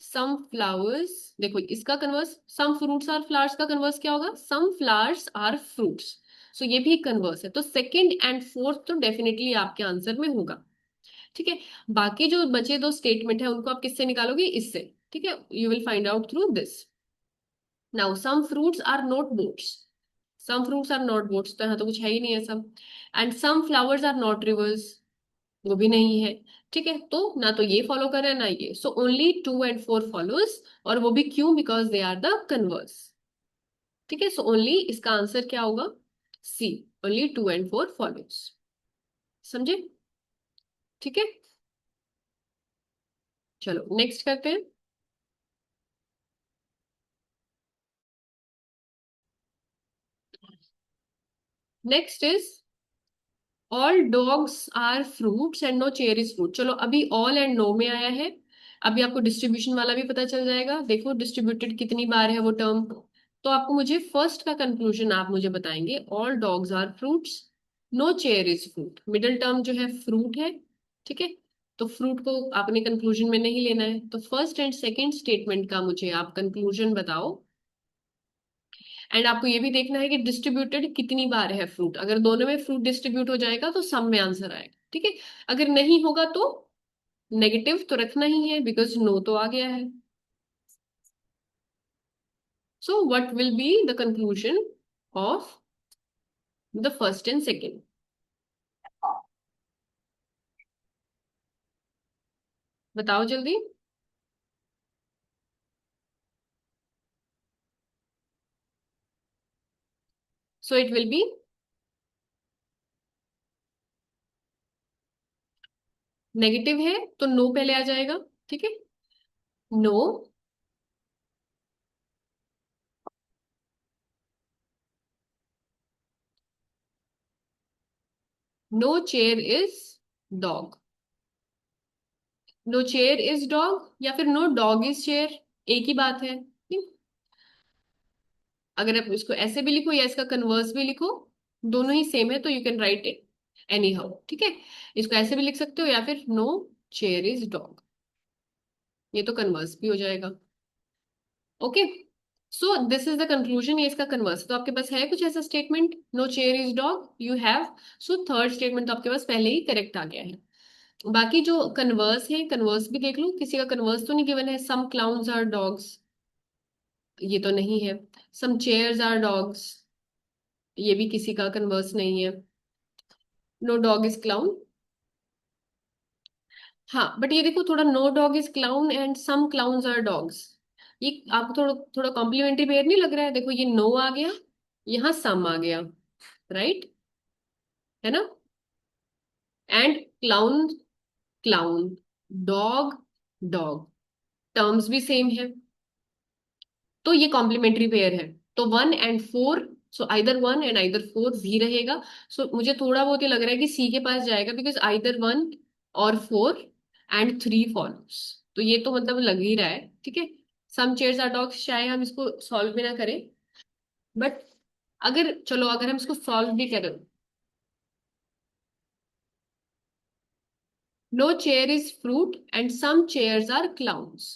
some flowers, देखो इसका converse, some fruits are flowers का कन्वर्स क्या होगा? Some flowers are fruits. So ये भी एक कन्वर्स है, तो सेकंड एंड फोर्थ तो डेफिनेटली आपके आंसर में होगा। ठीक है, बाकी जो बचे दो स्टेटमेंट है उनको आप किससे निकालोगे? इससे। ठीक है, you will find out through this. Now some fruits are not boats, some fruits are not boats, तो यहाँ तो कुछ है ही नहीं है सब। And some flowers are not rivers, वो भी नहीं है। ठीक है, तो ना तो ये फॉलो कर रहा है ना ये, सो ओनली 2 and 4 फॉलोज, और वो भी क्यों? Because they are the converse. ठीक है, सो ओनली इसका आंसर क्या होगा? C, only 2 and 4 follows. समझे? ठीक है, चलो नेक्स्ट करते हैं। Next is all dogs are fruits and no chair is fruit. चलो अभी ऑल एंड नो में आया है, अभी आपको डिस्ट्रीब्यूशन वाला भी पता चल जाएगा। देखो डिस्ट्रीब्यूटेड कितनी बार है वो टर्म, तो आपको मुझे फर्स्ट का कंक्लूजन आप मुझे बताएंगे। All dogs are fruits, no chair is fruit, middle term जो है फ्रूट है। ठीक है, तो फ्रूट को आपने कंक्लूजन में नहीं लेना है, तो फर्स्ट एंड सेकेंड स्टेटमेंट का मुझे आप कंक्लूजन बताओ। एंड आपको ये भी देखना है कि डिस्ट्रीब्यूटेड कितनी बार है फ्रूट, अगर दोनों में फ्रूट डिस्ट्रीब्यूट हो जाएगा तो सम में आंसर आएगा। ठीक है, अगर नहीं होगा तो नेगेटिव तो रखना ही है, बिकॉज नो तो आ गया है। So what will be the conclusion of the first and second? बताओ जल्दी। So it will be negative है तो नो पहले आ जाएगा। ठीक है, no, no chair is dog, no chair is dog, या फिर नो डॉग इज चेयर, एक ही बात है। अगर आप इसको ऐसे भी लिखो या इसका कन्वर्स भी लिखो, दोनों ही सेम है, तो you can write it any how. ठीक है, इसको ऐसे भी लिख सकते हो या फिर नो चेयर इज डॉग, ये तो कन्वर्स भी हो जाएगा। Okay, so this is the conclusion, ये इसका कन्वर्स। तो आपके पास है कुछ ऐसा statement? No chair is dog you have, so third statement तो आपके पास पहले ही करेक्ट आ गया है। बाकी जो कन्वर्स है, कन्वर्स भी देख लो, किसी का कन्वर्स तो नहीं गिवन है। सम क्लाउन्स आर डॉग्स, ये तो नहीं है। सम चेयर्स आर डॉग्स, ये भी किसी का कन्वर्स नहीं है। नो डॉग इज क्लाउन, हाँ बट ये देखो थोड़ा, no dog is clown and some clowns are dogs, ये आपको थोड़ा थोड़ा कॉम्प्लीमेंट्री पेयर नहीं लग रहा है? देखो ये नो आ गया, यहाँ सम आ गया, राइट, है ना? And clown, clown, dog, dog, terms भी सेम है, तो ये कॉम्प्लीमेंट्री पेयर है। तो 1 and 4, सो आइदर 1 and 4 भी रहेगा। सो मुझे थोड़ा बहुत ये लग रहा है कि सी के पास जाएगा, बिकॉज आइदर 1 और 4 and 3 फॉलोस, तो ये तो मतलब लग ही रहा है। ठीक है, सम चेयर्स आर डॉग्स, चाहे हम इसको सॉल्व भी ना करें, बट अगर चलो अगर हम इसको सॉल्व भी करें, no chair is fruit and some chairs are clowns,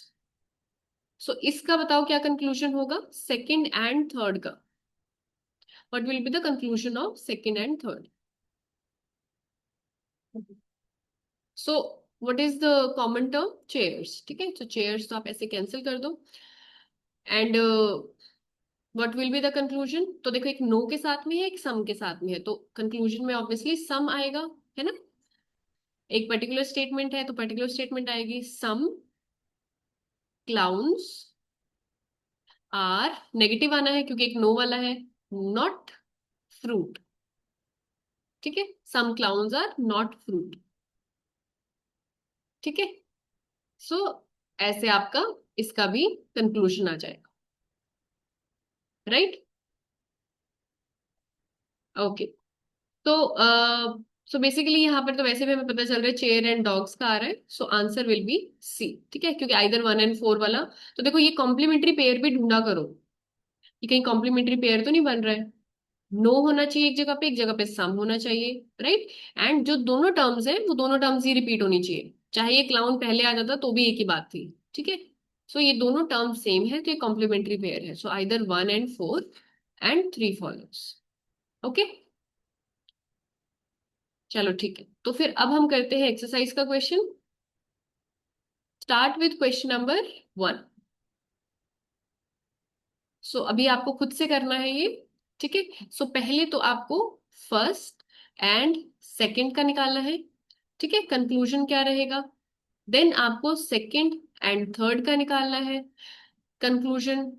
so इसका बताओ क्या कंक्लूजन होगा सेकंड एंड थर्ड का? What will be the conclusion of second and third? So what is the common term? Chairs. ठीक है, तो चेयर्स तो आप ऐसे कैंसिल कर दो, and what will be the conclusion? तो देखो एक नो के साथ में है, एक सम के साथ में है, तो कंक्लूजन में ऑब्वियसली सम आएगा, है ना? एक पर्टिकुलर स्टेटमेंट है तो पर्टिकुलर स्टेटमेंट आएगी। सम क्लाउन्स आर, नेगेटिव आना है क्योंकि एक नो वाला है, नॉट फ्रूट। ठीक है, सम क्लाउन्स आर नॉट फ्रूट। ठीक है, सो ऐसे आपका इसका भी कंक्लूजन आ जाएगा, राइट? ओके, तो सो बेसिकली यहाँ पर तो वैसे भी हमें पता चल रहा है चेयर एंड डॉग्स का आ रहा है, so answer will be C. ठीक है, क्योंकि आइदर 1 and 4 वाला। तो देखो ये कॉम्प्लीमेंट्री पेयर भी ढूंढा करो कि कहीं कॉम्प्लीमेंट्री पेयर तो नहीं बन रहा है। नो होना चाहिए एक जगह पे सम होना चाहिए। राइट। एंड जो दोनों टर्म्स है वो दोनों टर्म्स ही रिपीट होनी चाहिए, चाहे ये क्लाउन पहले आ जाता तो भी एक ही बात थी। ठीक है। सो ये दोनों टर्म्स सेम है, तो ये कॉम्प्लीमेंट्री पेयर है। So either 1 and 4 and 3 follows. Okay. चलो ठीक है, तो फिर अब हम करते हैं एक्सरसाइज का question. Start with question number 1। सो अभी आपको खुद से करना है ये। ठीक है। सो पहले तो आपको फर्स्ट एंड सेकंड का निकालना है। ठीक है, कंक्लूजन क्या रहेगा। देन आपको सेकंड एंड थर्ड का निकालना है कंक्लूजन।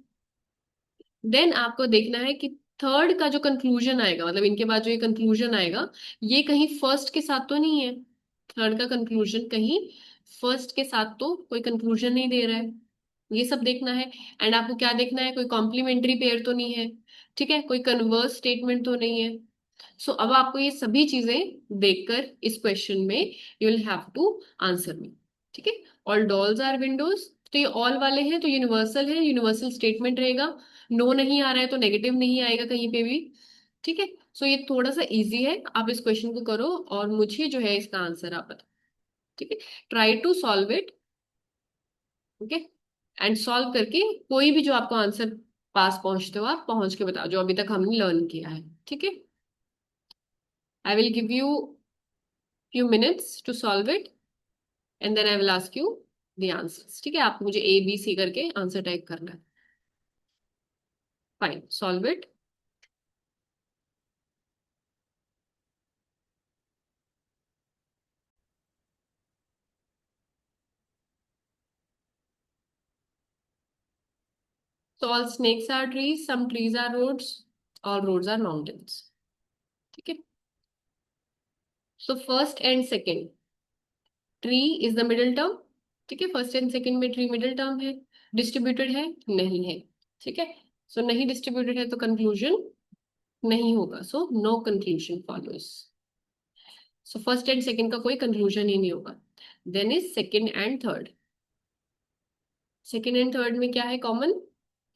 देन आपको देखना है कि थर्ड का जो कंक्लूजन आएगा, मतलब इनके बाद जो ये कंक्लूजन आएगा, ये कहीं फर्स्ट के साथ तो नहीं है। थर्ड का कंक्लूजन कहीं फर्स्ट के साथ तो कोई कंक्लूजन नहीं दे रहा है। ये सब देखना है। एंड आपको क्या देखना है, कोई कॉम्प्लीमेंट्री पेयर तो नहीं है। ठीक है, कोई कन्वर्स स्टेटमेंट तो नहीं है। सो अब आपको ये सभी चीजें देखकर इस क्वेश्चन में you will have to answer me. ठीक है। ऑल डॉल्स आर विंडोज, तो ये ऑल वाले हैं तो यूनिवर्सल है, यूनिवर्सल स्टेटमेंट रहेगा। नो नहीं आ रहा है तो नेगेटिव नहीं आएगा कहीं पे भी। ठीक है। सो ये थोड़ा सा इजी है, आप इस क्वेश्चन को करो और मुझे जो है इसका आंसर आप बताओ। ठीक है। Try to solve it. Okay. And solve करके कोई भी जो आपको आंसर पास पहुंचते हो आप पहुंच के बताओ, जो अभी तक हमने लर्न किया है। ठीक है। I will give you few minutes to solve it and then I will ask you the answers। ठीक है, आपको मुझे ए बी सी करके आंसर टाइप करना है। Fine, solve it. So all snakes are trees, some trees are roads, all roads are mountains। ठीक है। सो first and second, tree is the middle term. ठीक है, फर्स्ट एंड सेकेंड में ट्री मिडिल टर्म है। Distributed है नहीं है। ठीक है। सो नहीं डिस्ट्रीब्यूटेड है तो कंक्लूजन नहीं होगा, so no conclusion follows. So first and second का कोई कंक्लूजन ही नहीं होगा। Then is second and third. Second and third में क्या है कॉमन,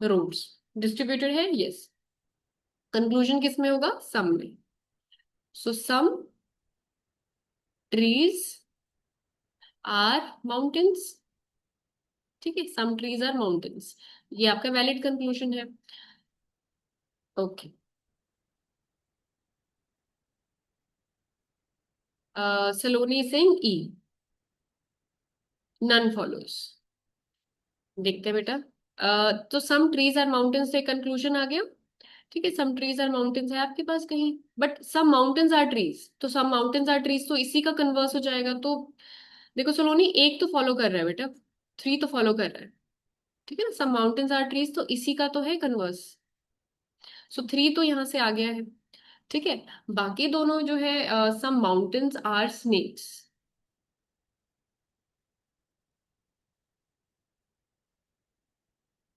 रोड्स। डिस्ट्रीब्यूटेड है यस। कंक्लूजन किस में होगा, सम में। So some trees are mountains. ठीक है, सम ट्रीज आर माउंटेन्स, ये आपका वैलिड कंक्लूजन है। Okay. Saloni Singh E, none follows. देखते हैं बेटा। तो सम ट्रीज आर माउंटेन्स से कंक्लूजन आ गया। ठीक है, सम ट्रीज आर माउंटेन्स है आपके पास कहीं, but some mountains are trees, तो सम माउंटेन्स आर ट्रीज तो इसी का कन्वर्स हो जाएगा। तो देखो सलोनी एक तो फॉलो कर रहा है बेटा, थ्री तो फॉलो कर रहा है। ठीक है ना, सम माउंटेन्स आर ट्रीज तो इसी का तो है कन्वर्स। सो थ्री तो यहाँ से आ गया है। ठीक है। बाकी दोनों जो है, some mountains are snakes.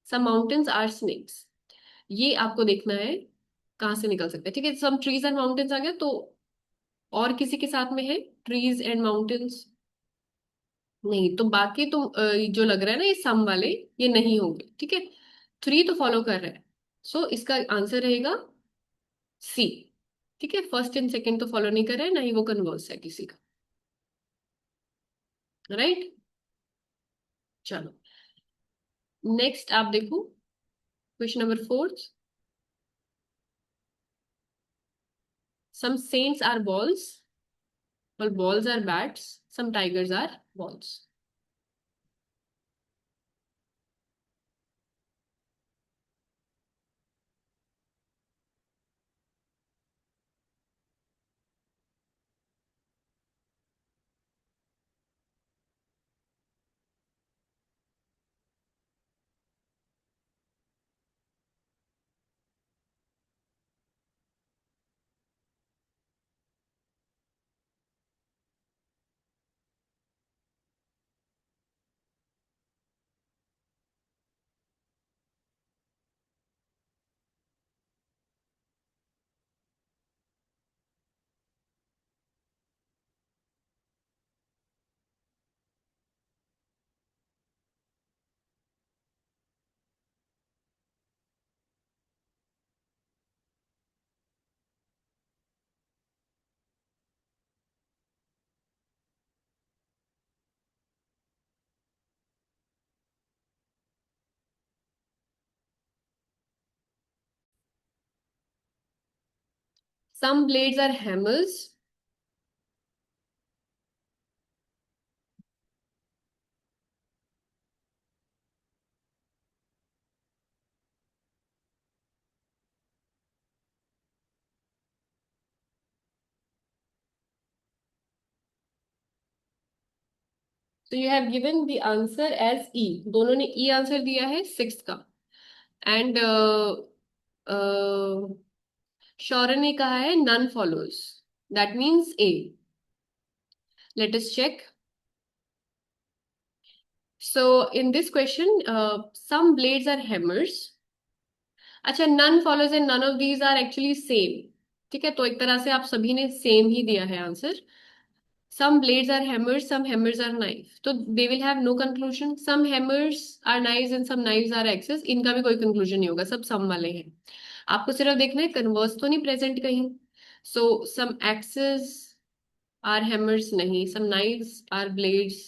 Some mountains are snakes, ये आपको देखना है कहाँ से निकल सकता है। ठीक है, सम ट्रीज एंड माउंटेन्स आ गया तो और किसी के साथ में है ट्रीज एंड माउंटेन्स नहीं, तो बाकी तो जो लग रहा है ना ये सम वाले, ये नहीं होंगे। ठीक है। थ्री तो फॉलो कर रहा है, सो इसका आंसर रहेगा सी। ठीक है, फर्स्ट एंड सेकंड तो फॉलो नहीं कर रहा है, ना ही वो कन्वर्स है किसी का। राइट। चलो नेक्स्ट आप देखो question number 4। Some saints are balls, और balls are bats, some tigers are balls. Some blades are hammers. So you have given the answer as E. दोनों ने E आंसर दिया है सिक्स का. एंड शौर्य ने कहा है none follows. That means A. Let us check. So in this question, some blades are hammers. अच्छा, none follows and none of these are actually same. ठीक है, तो एक तरह से आप सभी ने सेम ही दिया है answer. Some blades are hammers, some hammers are knives. तो they will have no conclusion. Some hammers are knives and some knives are axes. इनका भी कोई conclusion नहीं होगा, सब सम वाले हैं. आपको सिर्फ देखना है कन्वर्स तो नहीं प्रेजेंट कहीं. So some axes are hammers नहीं, some knives are blades,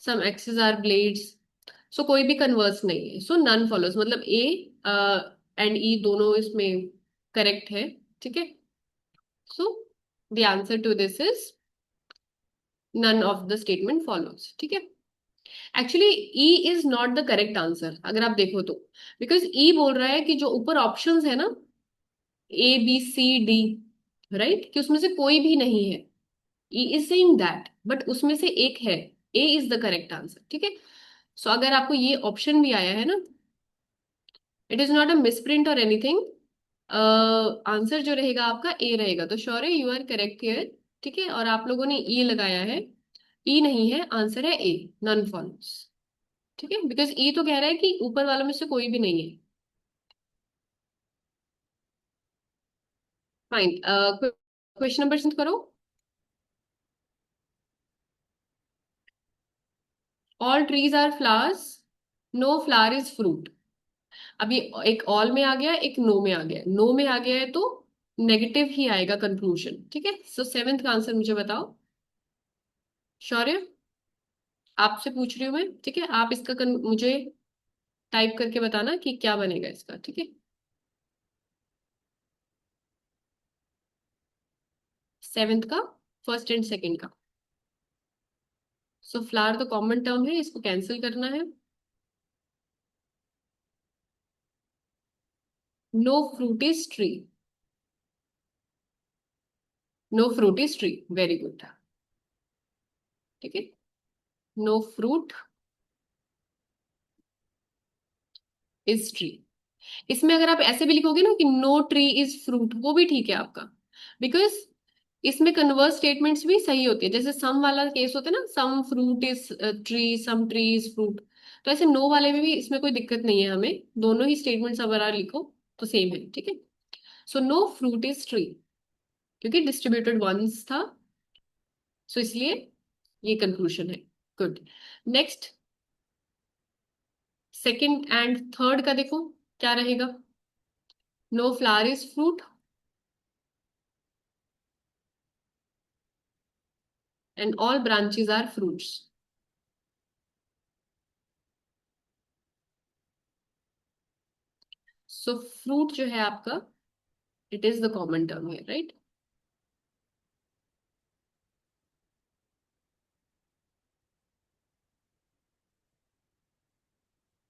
some axes are blades. So कोई भी कन्वर्स नहीं है. So none follows, मतलब A एंड E दोनों इसमें करेक्ट है. ठीक है. So the answer to this is none of the statement follows. ठीक है. Actually E is not the correct answer अगर आप देखो तो, बिकॉज ई बोल रहा है कि जो ऊपर ऑप्शंस है ना, A B C D, right, कि उसमें से कोई भी नहीं है. E is saying that, but उसमें से एक है. A is the correct answer. ठीक है. सो अगर आपको ये ऑप्शन भी आया है ना, it is not a misprint और एनीथिंग. आंसर जो रहेगा आपका ए रहेगा. तो श्योर है यू आर करेक्ट हियर. ठीक है. और आप लोगों ने ई लगाया है, ई नहीं है, आंसर है ए, नन फॉलोस. ठीक है. बिकॉज ई तो कह रहा है कि ऊपर वालों में से कोई भी नहीं है. फाइन. क्वेश्चन नंबर सेंड करो. All trees are flowers, no flower is fruit. अभी एक ऑल में आ गया, एक नो में आ गया. नो में आ गया है तो नेगेटिव ही आएगा कंक्लूजन. ठीक है. सो सेवेंथ का आंसर मुझे बताओ. शौर्य, आपसे पूछ रही हूँ मैं. ठीक है. आप इसका मुझे टाइप करके बताना कि क्या बनेगा इसका. ठीक है. सेवेंथ का फर्स्ट एंड सेकेंड का. सो फ्लावर तो कॉमन टर्म है, इसको कैंसिल करना है. No fruit is tree. No fruit is tree. Very good. ठीक है. No fruit is tree. इसमें अगर आप ऐसे भी लिखोगे ना कि नो ट्री इज फ्रूट, वो भी ठीक है आपका. बिकॉज इसमें कन्वर्स स्टेटमेंट्स भी सही होती है. जैसे सम वाला केस होता है ना, some fruit is tree, some tree is fruit. तो ऐसे नो वाले में भी इसमें कोई दिक्कत नहीं है हमें. दोनों ही स्टेटमेंट्स अगर आप लिखो तो सेम है. ठीक है. So no fruit is tree, क्योंकि डिस्ट्रीब्यूटेड वंस था. सो इसलिए ये कंक्लूजन है. Good. Next, second and third का देखो क्या रहेगा. No flower is fruit and all branches are fruits. So fruit जो है आपका, it is the common term है, right.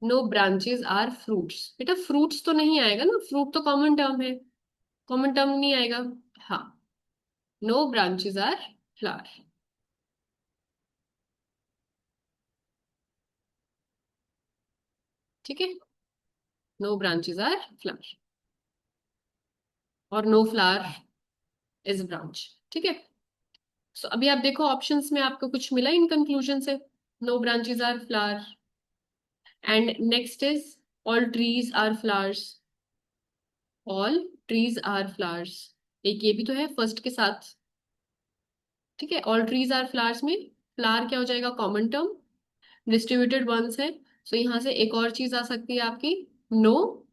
No branches are fruits. बेटा फ्रूट्स तो नहीं आएगा ना, फ्रूट तो कॉमन टर्म है, कॉमन टर्म नहीं आएगा. हाँ. No branches are flower. ठीक है. नो ब्रांचेस आर फ्लावर और नो फ्लावर इज ब्रांच. ठीक है. सो अभी आप देखो ऑप्शंस में आपको कुछ मिला इन कंक्लूजन से. No branches are flower and next is all trees are flowers. All trees are flowers, एक ये भी तो है फर्स्ट के साथ. ठीक है. ऑल ट्रीज आर फ्लावर्स में फ्लावर क्या हो जाएगा, कॉमन टर्म. डिस्ट्रीब्यूटेड वंस है. सो यहाँ से एक और चीज आ सकती है आपकी, नो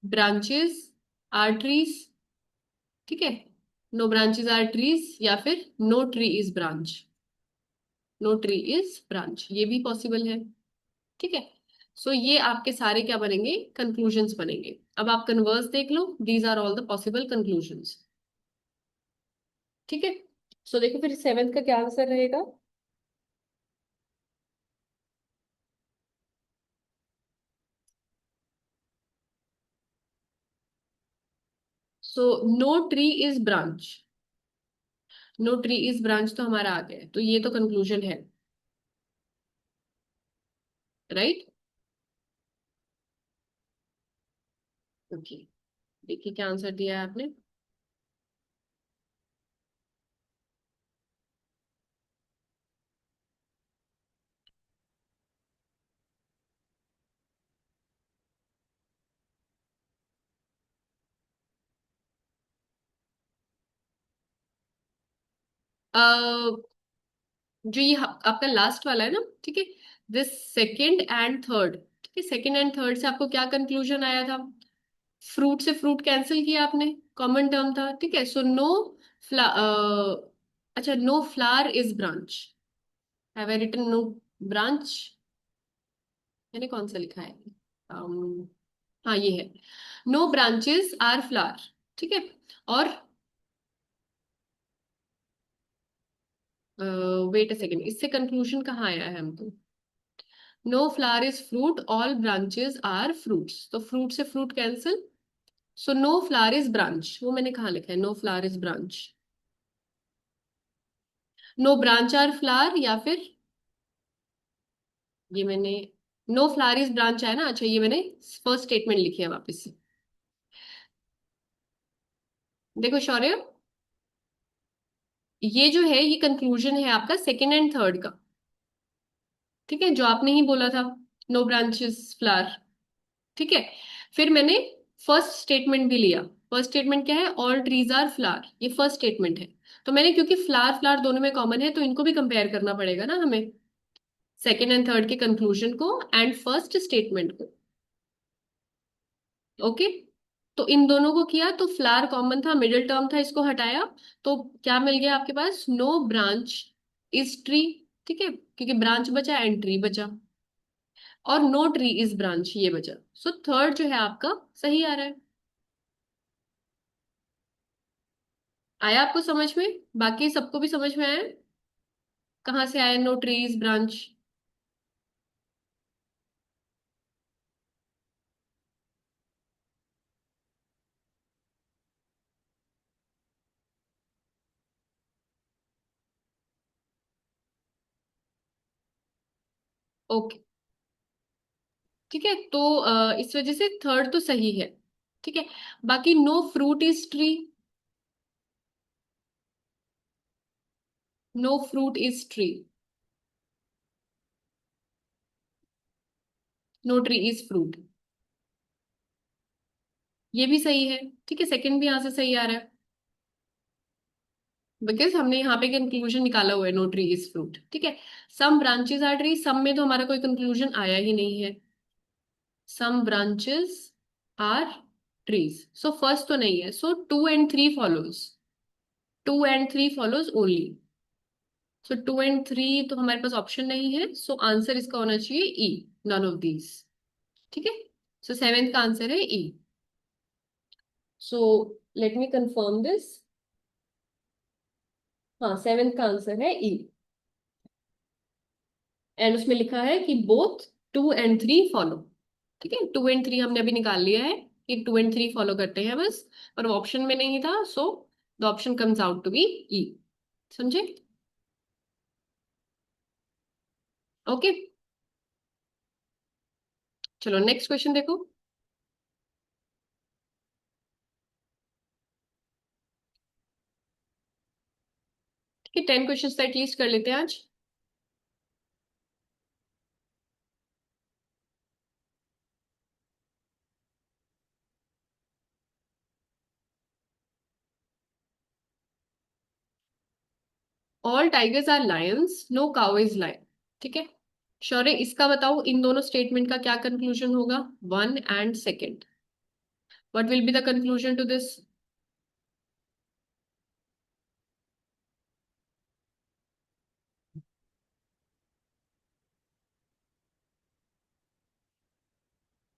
ब्रांचेस आर ट्रीज. ठीक है. नो ब्रांचेस आर ट्रीज या फिर no tree is branch. No tree is branch, ये भी पॉसिबल है. ठीक है. सो ये आपके सारे क्या बनेंगे, कंक्लूजन्स बनेंगे. अब आप कन्वर्स देख लो. These are all the possible conclusions. ठीक है, सो देखो फिर सेवेंथ का क्या आंसर रहेगा। So no tree is branch, no tree is branch तो हमारा आ गया है, तो ये तो कंक्लूजन है, राइट। ओके, देखिए क्या आंसर दिया है आपने। जो ये आपका लास्ट वाला है ना, ठीक है, दिस सेकंड एंड थर्ड, ठीक है, सेकंड एंड थर्ड से आपको क्या कंक्लूजन आया था। फ्रूट से फ्रूट कैंसिल किया आपने, कॉमन टर्म था, ठीक है, सो नो फ्ला अच्छा, no flower is branch, have I written no branch, मैंने कौन सा लिखा है। हाँ ये है, नो ब्रांचेस आर फ्लावर, ठीक है। और वेट अ सेकेंड, इससे कंक्लूजन कहाँ आया है हमको। No flower is fruit, all branches are fruits, तो फ्रूट से fruit cancel, so no flower is branch, वो मैंने कहाँ लिखा है, no flower is branch, no branch are flower, या फिर ये मैंने नो फ्लावर इज ब्रांच है ना, अच्छा ये मैंने फर्स्ट स्टेटमेंट लिखी है वापस से। देखो शौर्य, ये जो है ये कंक्लूजन है आपका सेकेंड एंड थर्ड का, ठीक है, जो आपने ही बोला था, नो ब्रांचेस फ्लावर, ठीक है। फिर मैंने फर्स्ट स्टेटमेंट भी लिया, फर्स्ट स्टेटमेंट क्या है, ऑल ट्रीज आर फ्लावर, ये फर्स्ट स्टेटमेंट है। तो मैंने क्योंकि फ्लावर फ्लावर दोनों में कॉमन है, तो इनको भी कंपेयर करना पड़ेगा ना हमें, सेकेंड एंड थर्ड के कंक्लूजन को एंड फर्स्ट स्टेटमेंट को। ओके, तो इन दोनों को किया तो फ्लावर कॉमन था, मिडिल टर्म था, इसको हटाया, तो क्या मिल गया आपके पास, नो ब्रांच इज ट्री, ठीक है, क्योंकि ब्रांच बचा एंड ट्री बचा, और नो ट्री इज ब्रांच ये बचा, सो थर्ड जो है आपका सही आ रहा है। आया आपको समझ में, बाकी सबको भी समझ में आया, कहाँ से आया नो ट्रीज ब्रांच। ओके, ठीक है, तो इस वजह से थर्ड तो सही है, ठीक है। बाकी no fruit is tree, no fruit is tree, no tree is fruit, ये भी सही है, ठीक है, सेकंड भी यहाँ से सही आ रहा है, बिकॉज हमने यहाँ पे कंक्लूजन निकाला हुआ है नो ट्री इज फ्रूट, ठीक है। सम ब्रांचेस आर ट्री, सम में तो हमारा कोई कंक्लूजन आया ही नहीं है, some branches are trees, so first तो नहीं है, so two and three follows, two and three follows only, so two and three तो हमारे पास ऑप्शन नहीं है, सो आंसर इसका होना चाहिए ई, नन ऑफ दीज, ठीक है, सो सेवेंथ का आंसर है E. So let me confirm this, हाँ सेवेंथ का आंसर है ई, एंड उसमें लिखा है कि both two and three follow, ठीक है, टू एंड थ्री हमने अभी निकाल लिया है कि टू एंड थ्री फॉलो करते हैं बस, पर वो ऑप्शन में नहीं था, so the option comes out to be E, समझे। ओके, चलो नेक्स्ट क्वेश्चन देखो। ठीक है, 10 क्वेश्चन तो एटलीस्ट कर लेते हैं आज। All tigers are lions, no cow is lion, ठीक है। शौर्य इसका बताओ, इन दोनों स्टेटमेंट का क्या कंक्लूजन होगा, one and second, what will be the conclusion to this.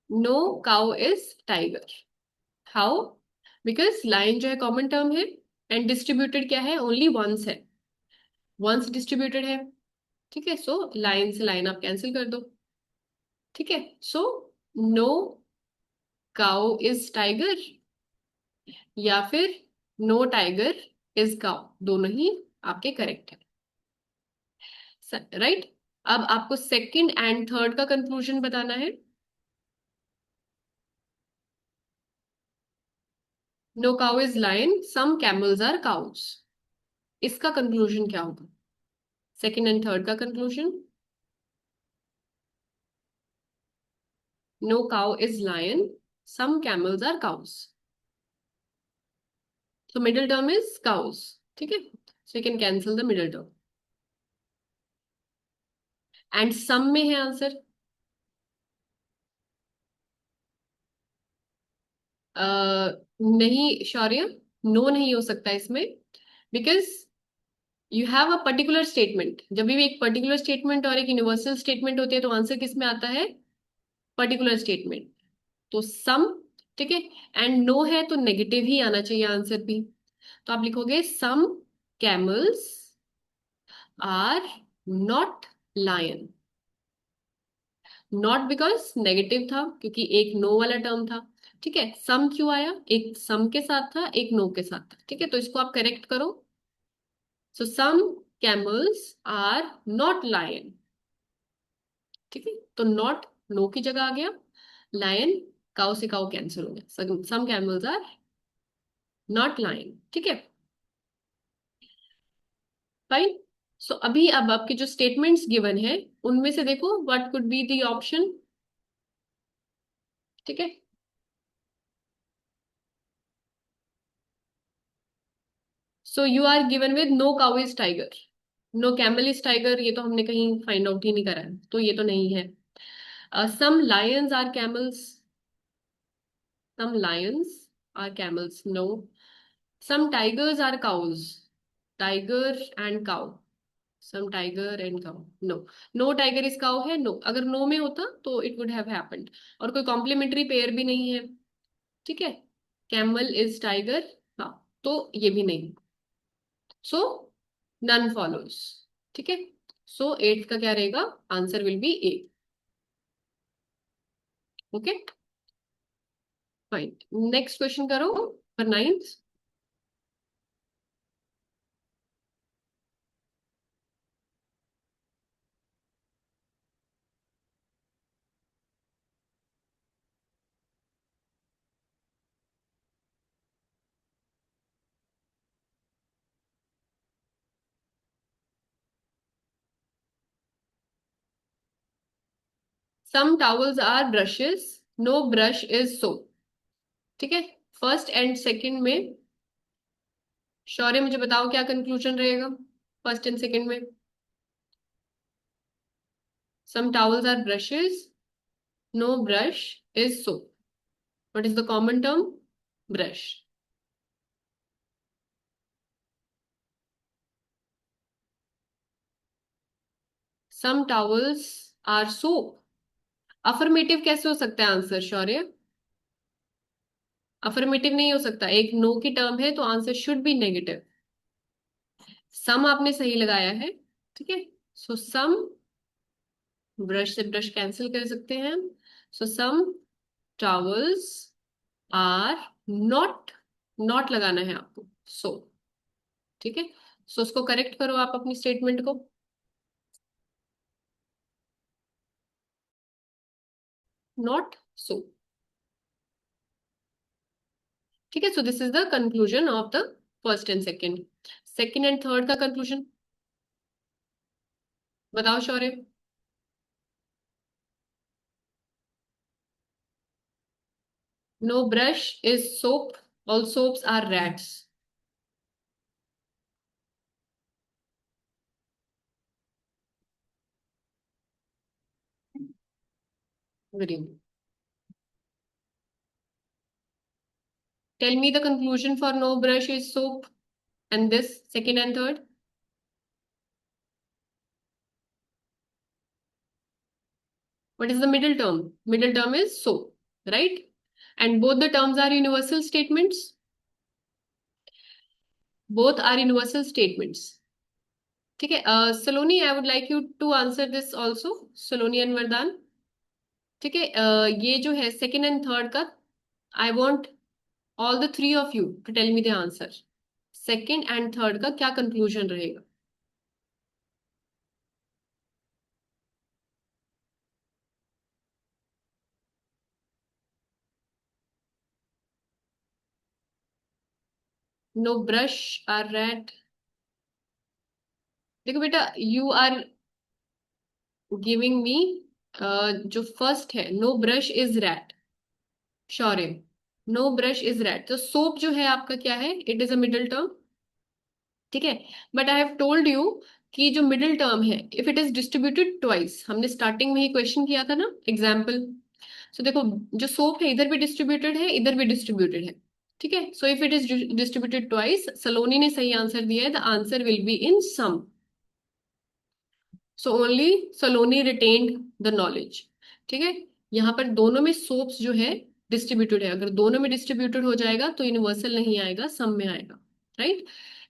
No cow is tiger, how, because lion जो है कॉमन टर्म है, एंड डिस्ट्रीब्यूटेड क्या है, ओनली वंस है, वंस डिस्ट्रीब्यूटेड है। ठीक है, सो लाइन से लाइन आप कैंसिल कर दो। ठीक है, so no cow is tiger, या फिर नो टाइगर इज काउ, दोनों ही आपके करेक्ट है, राइट। अब आपको सेकंड एंड थर्ड का कंक्लूजन बताना है। No cow is lion, some camels are cows, इसका कंक्लूजन क्या होगा, सेकंड एंड थर्ड का conclusion. No cow is lion, some camels are cows, so middle term is cows। ठीक है, so you can cancel the middle term, and some में है answer. नहीं शौर्य, no नहीं हो सकता इसमें, because you have a particular statement, जब भी एक पर्टिकुलर स्टेटमेंट और एक यूनिवर्सल स्टेटमेंट होती है तो आंसर किस में आता है, पर्टिकुलर स्टेटमेंट, तो सम। ठीक है, एंड नो है तो नेगेटिव ही आना चाहिए आंसर भी, तो आप लिखोगे some camels are not lion, not because negative था, क्योंकि एक नो वाला टर्म था। ठीक है, सम क्यों आया, एक सम के साथ था, एक नो के साथ था। ठीक है, तो इसको आप करेक्ट करो। So some camels are not lion. ठीक है, तो नॉट नो की जगह आ गया, लायन काउ से काउ कैंसिल हो गया, some camels are not lion. ठीक है, फाइन। सो अभी अब आपके जो स्टेटमेंट्स गिवन है उनमें से देखो what could be the option. ठीक है, so you are given with no cow is tiger, no camel is tiger, ये तो हमने कहीं फाइंड आउट ही नहीं करा है, तो ये तो नहीं है। Some lions are camels, some lions are camels, no. Some tigers are cows, tiger and cow, some tiger and cow, no. No tiger is cow है, नो, अगर नो में होता तो इट वुड हैव हैपेंड, और कोई complementary pair भी नहीं है। ठीक है, कैमल इज टाइगर, हाँ, तो ये भी नहीं, सो नन फॉलोज। ठीक है, सो एट्थ का क्या रहेगा, answer will be A. Okay, fine, next question करो for ninth. Some towels are brushes, no brush is soap. ठीक है, फर्स्ट एंड सेकंड में शौर्य मुझे बताओ क्या कंक्लूजन रहेगा, फर्स्ट एंड सेकंड में। Some towels are brushes, no brush is soap, what is the common term, brush. Some towels are soap, affirmative कैसे हो सकता है आंसर शौर्य, अफर्मेटिव नहीं हो सकता, एक नो की टर्म है तो आंसर शुड बी नेगेटिव। सम आपने सही लगाया है। ठीक है, सो सम, ब्रश से ब्रश कैंसिल कर सकते हैं, सो सम टॉवल्स आर नॉट, नॉट लगाना है आपको, सो। ठीक है, सो उसको करेक्ट करो आप अपनी स्टेटमेंट को, नॉट सो। ठीक है, so this is the conclusion of the first and second, second and third का कंक्लूजन बताओ Shaurya. No brush is soap, all soaps are rats. Very good, tell me the conclusion for no brush is soap, and this second and third. What is the middle term? Middle term is soap, right? And both the terms are universal statements. Both are universal statements. ठीक है, Saloni, I would like you to answer this also, Saloni and Vardaan. ठीक है, ये जो है second and third का, I want all the three of you to tell me the answer. Second and third का क्या कंक्लूजन रहेगा? No brush are red. देखो बेटा, यू आर गिविंग मी, जो फर्स्ट है, no brush is rat, sure है? No brush is rat, तो soap जो है आपका क्या है? It is a middle term. ठीक है, but I have told you कि जो मिडिल टर्म है, if it is distributed twice, हमने स्टार्टिंग में ही क्वेश्चन किया था ना, एग्जाम्पल। सो देखो, जो सोप है इधर भी डिस्ट्रीब्यूटेड है, इधर भी डिस्ट्रीब्यूटेड है। ठीक है, so if it is distributed twice, Saloni ने सही आंसर दिया है, the answer will be in some. So only Saloni retained the knowledge. ठीक है, यहाँ पर दोनों में सोप्स जो है डिस्ट्रीब्यूटेड है, अगर दोनों में डिस्ट्रीब्यूटेड हो जाएगा तो यूनिवर्सल नहीं आएगा, सम में आएगा। राइट?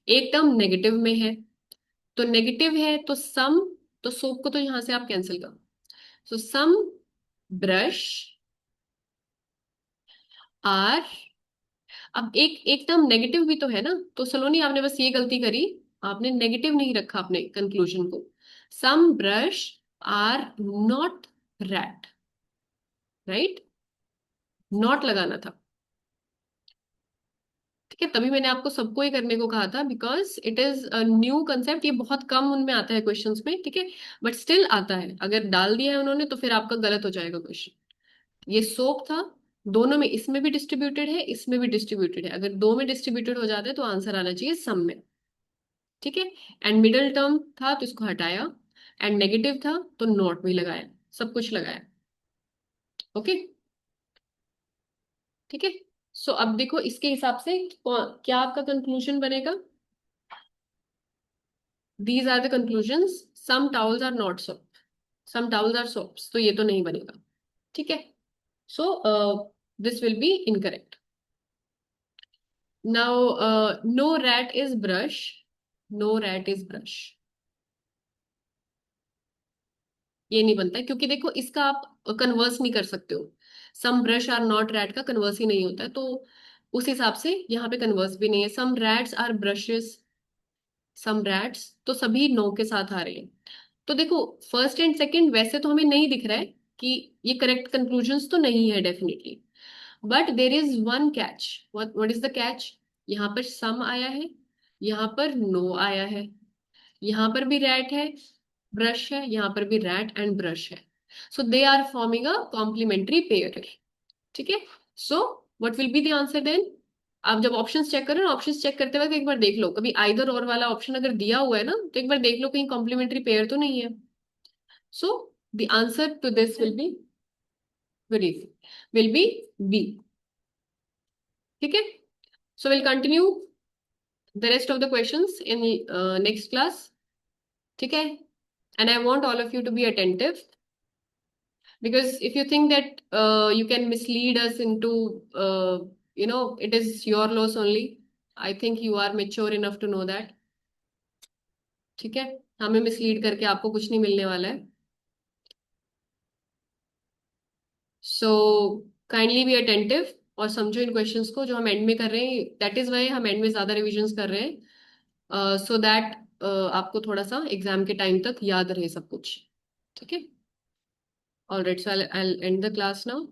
एक टर्म नेगेटिव में है, तो नेगेटिव है तो सम, तो सोप को तो यहां से आप कैंसिल करो। सो सम ब्रश आर, अब एक एक टर्म नेगेटिव भी तो है ना, तो सलोनी आपने बस ये गलती करी, आपने नेगेटिव नहीं रखा अपने कंक्लूजन को। Some brush are not rat, right? Not लगाना था। ठीक है, तभी मैंने आपको सबको ही करने को कहा था, because it is a new concept, ये बहुत कम उनमें आता है क्वेश्चंस में। ठीक है, बट स्टिल आता है, अगर डाल दिया है उन्होंने तो फिर आपका गलत हो जाएगा क्वेश्चन। ये सोप था, दोनों में, इसमें भी डिस्ट्रीब्यूटेड है, इसमें भी डिस्ट्रीब्यूटेड है, अगर दो में डिस्ट्रीब्यूटेड हो जाता है तो आंसर आना चाहिए सम में। ठीक है, एंड मिडल टर्म था तो इसको हटाया, एंड नेगेटिव था तो नॉट भी लगाया, सब कुछ लगाया। ओके, ठीक है। सो अब देखो इसके हिसाब से क्या आपका कंक्लूजन बनेगा? These are the conclusions, some towels are not soap, some towels are soaps, तो ये तो नहीं बनेगा। ठीक है, so this will be incorrect. Now no rat is brush, no rat is brush, ये नहीं बनता है, क्योंकि देखो इसका आप कन्वर्स नहीं कर सकते हो। सम ब्रश आर नॉट रैट का कन्वर्स ही नहीं होता है, तो उस हिसाब से यहाँ पे कन्वर्स भी नहीं है। Some rats are brushes, some rats, तो सभी नो के साथ आ रहे हैं। तो देखो, फर्स्ट एंड सेकंड वैसे तो हमें नहीं दिख रहा है कि ये करेक्ट कंक्लूजन्स तो नहीं है definitely, but there is one catch. What is the catch? यहाँ पर सम आया है, यहाँ पर नो आया है, यहाँ पर भी रैट है, ब्रश है, यहाँ पर भी रैट एंड ब्रश है। So they are forming a complementary pair. ठीक है, so what will be the answer then? आप जब ऑप्शंस चेक करो ना, ऑप्शंस चेक करते वक्त एक बार देख लो, कभी आइदर और वाला ऑप्शन अगर दिया हुआ है ना, तो एक बार देख लो कहीं कॉम्प्लीमेंट्री पेयर तो नहीं है। So the answer to this will be very easy, will be B. ठीक है, so will continue the rest of the questions in next class. ठीक है, and I want all of you to be attentive, because if you think that you can mislead us into it is your loss only. I think you are mature enough to know that. ठीक है, हमें mislead करके आपको कुछ नहीं मिलने वाला है। सो काइंडली बी अटेंटिव और समझो इन क्वेश्चंस को जो हम एंड में कर रहे हैं, दैट इज वाई हम एंड में ज्यादा रिविजन्स कर रहे हैं, सो दैट आपको थोड़ा सा एग्जाम के टाइम तक याद रहे सब कुछ। ठीक है, all right, so I and the class now.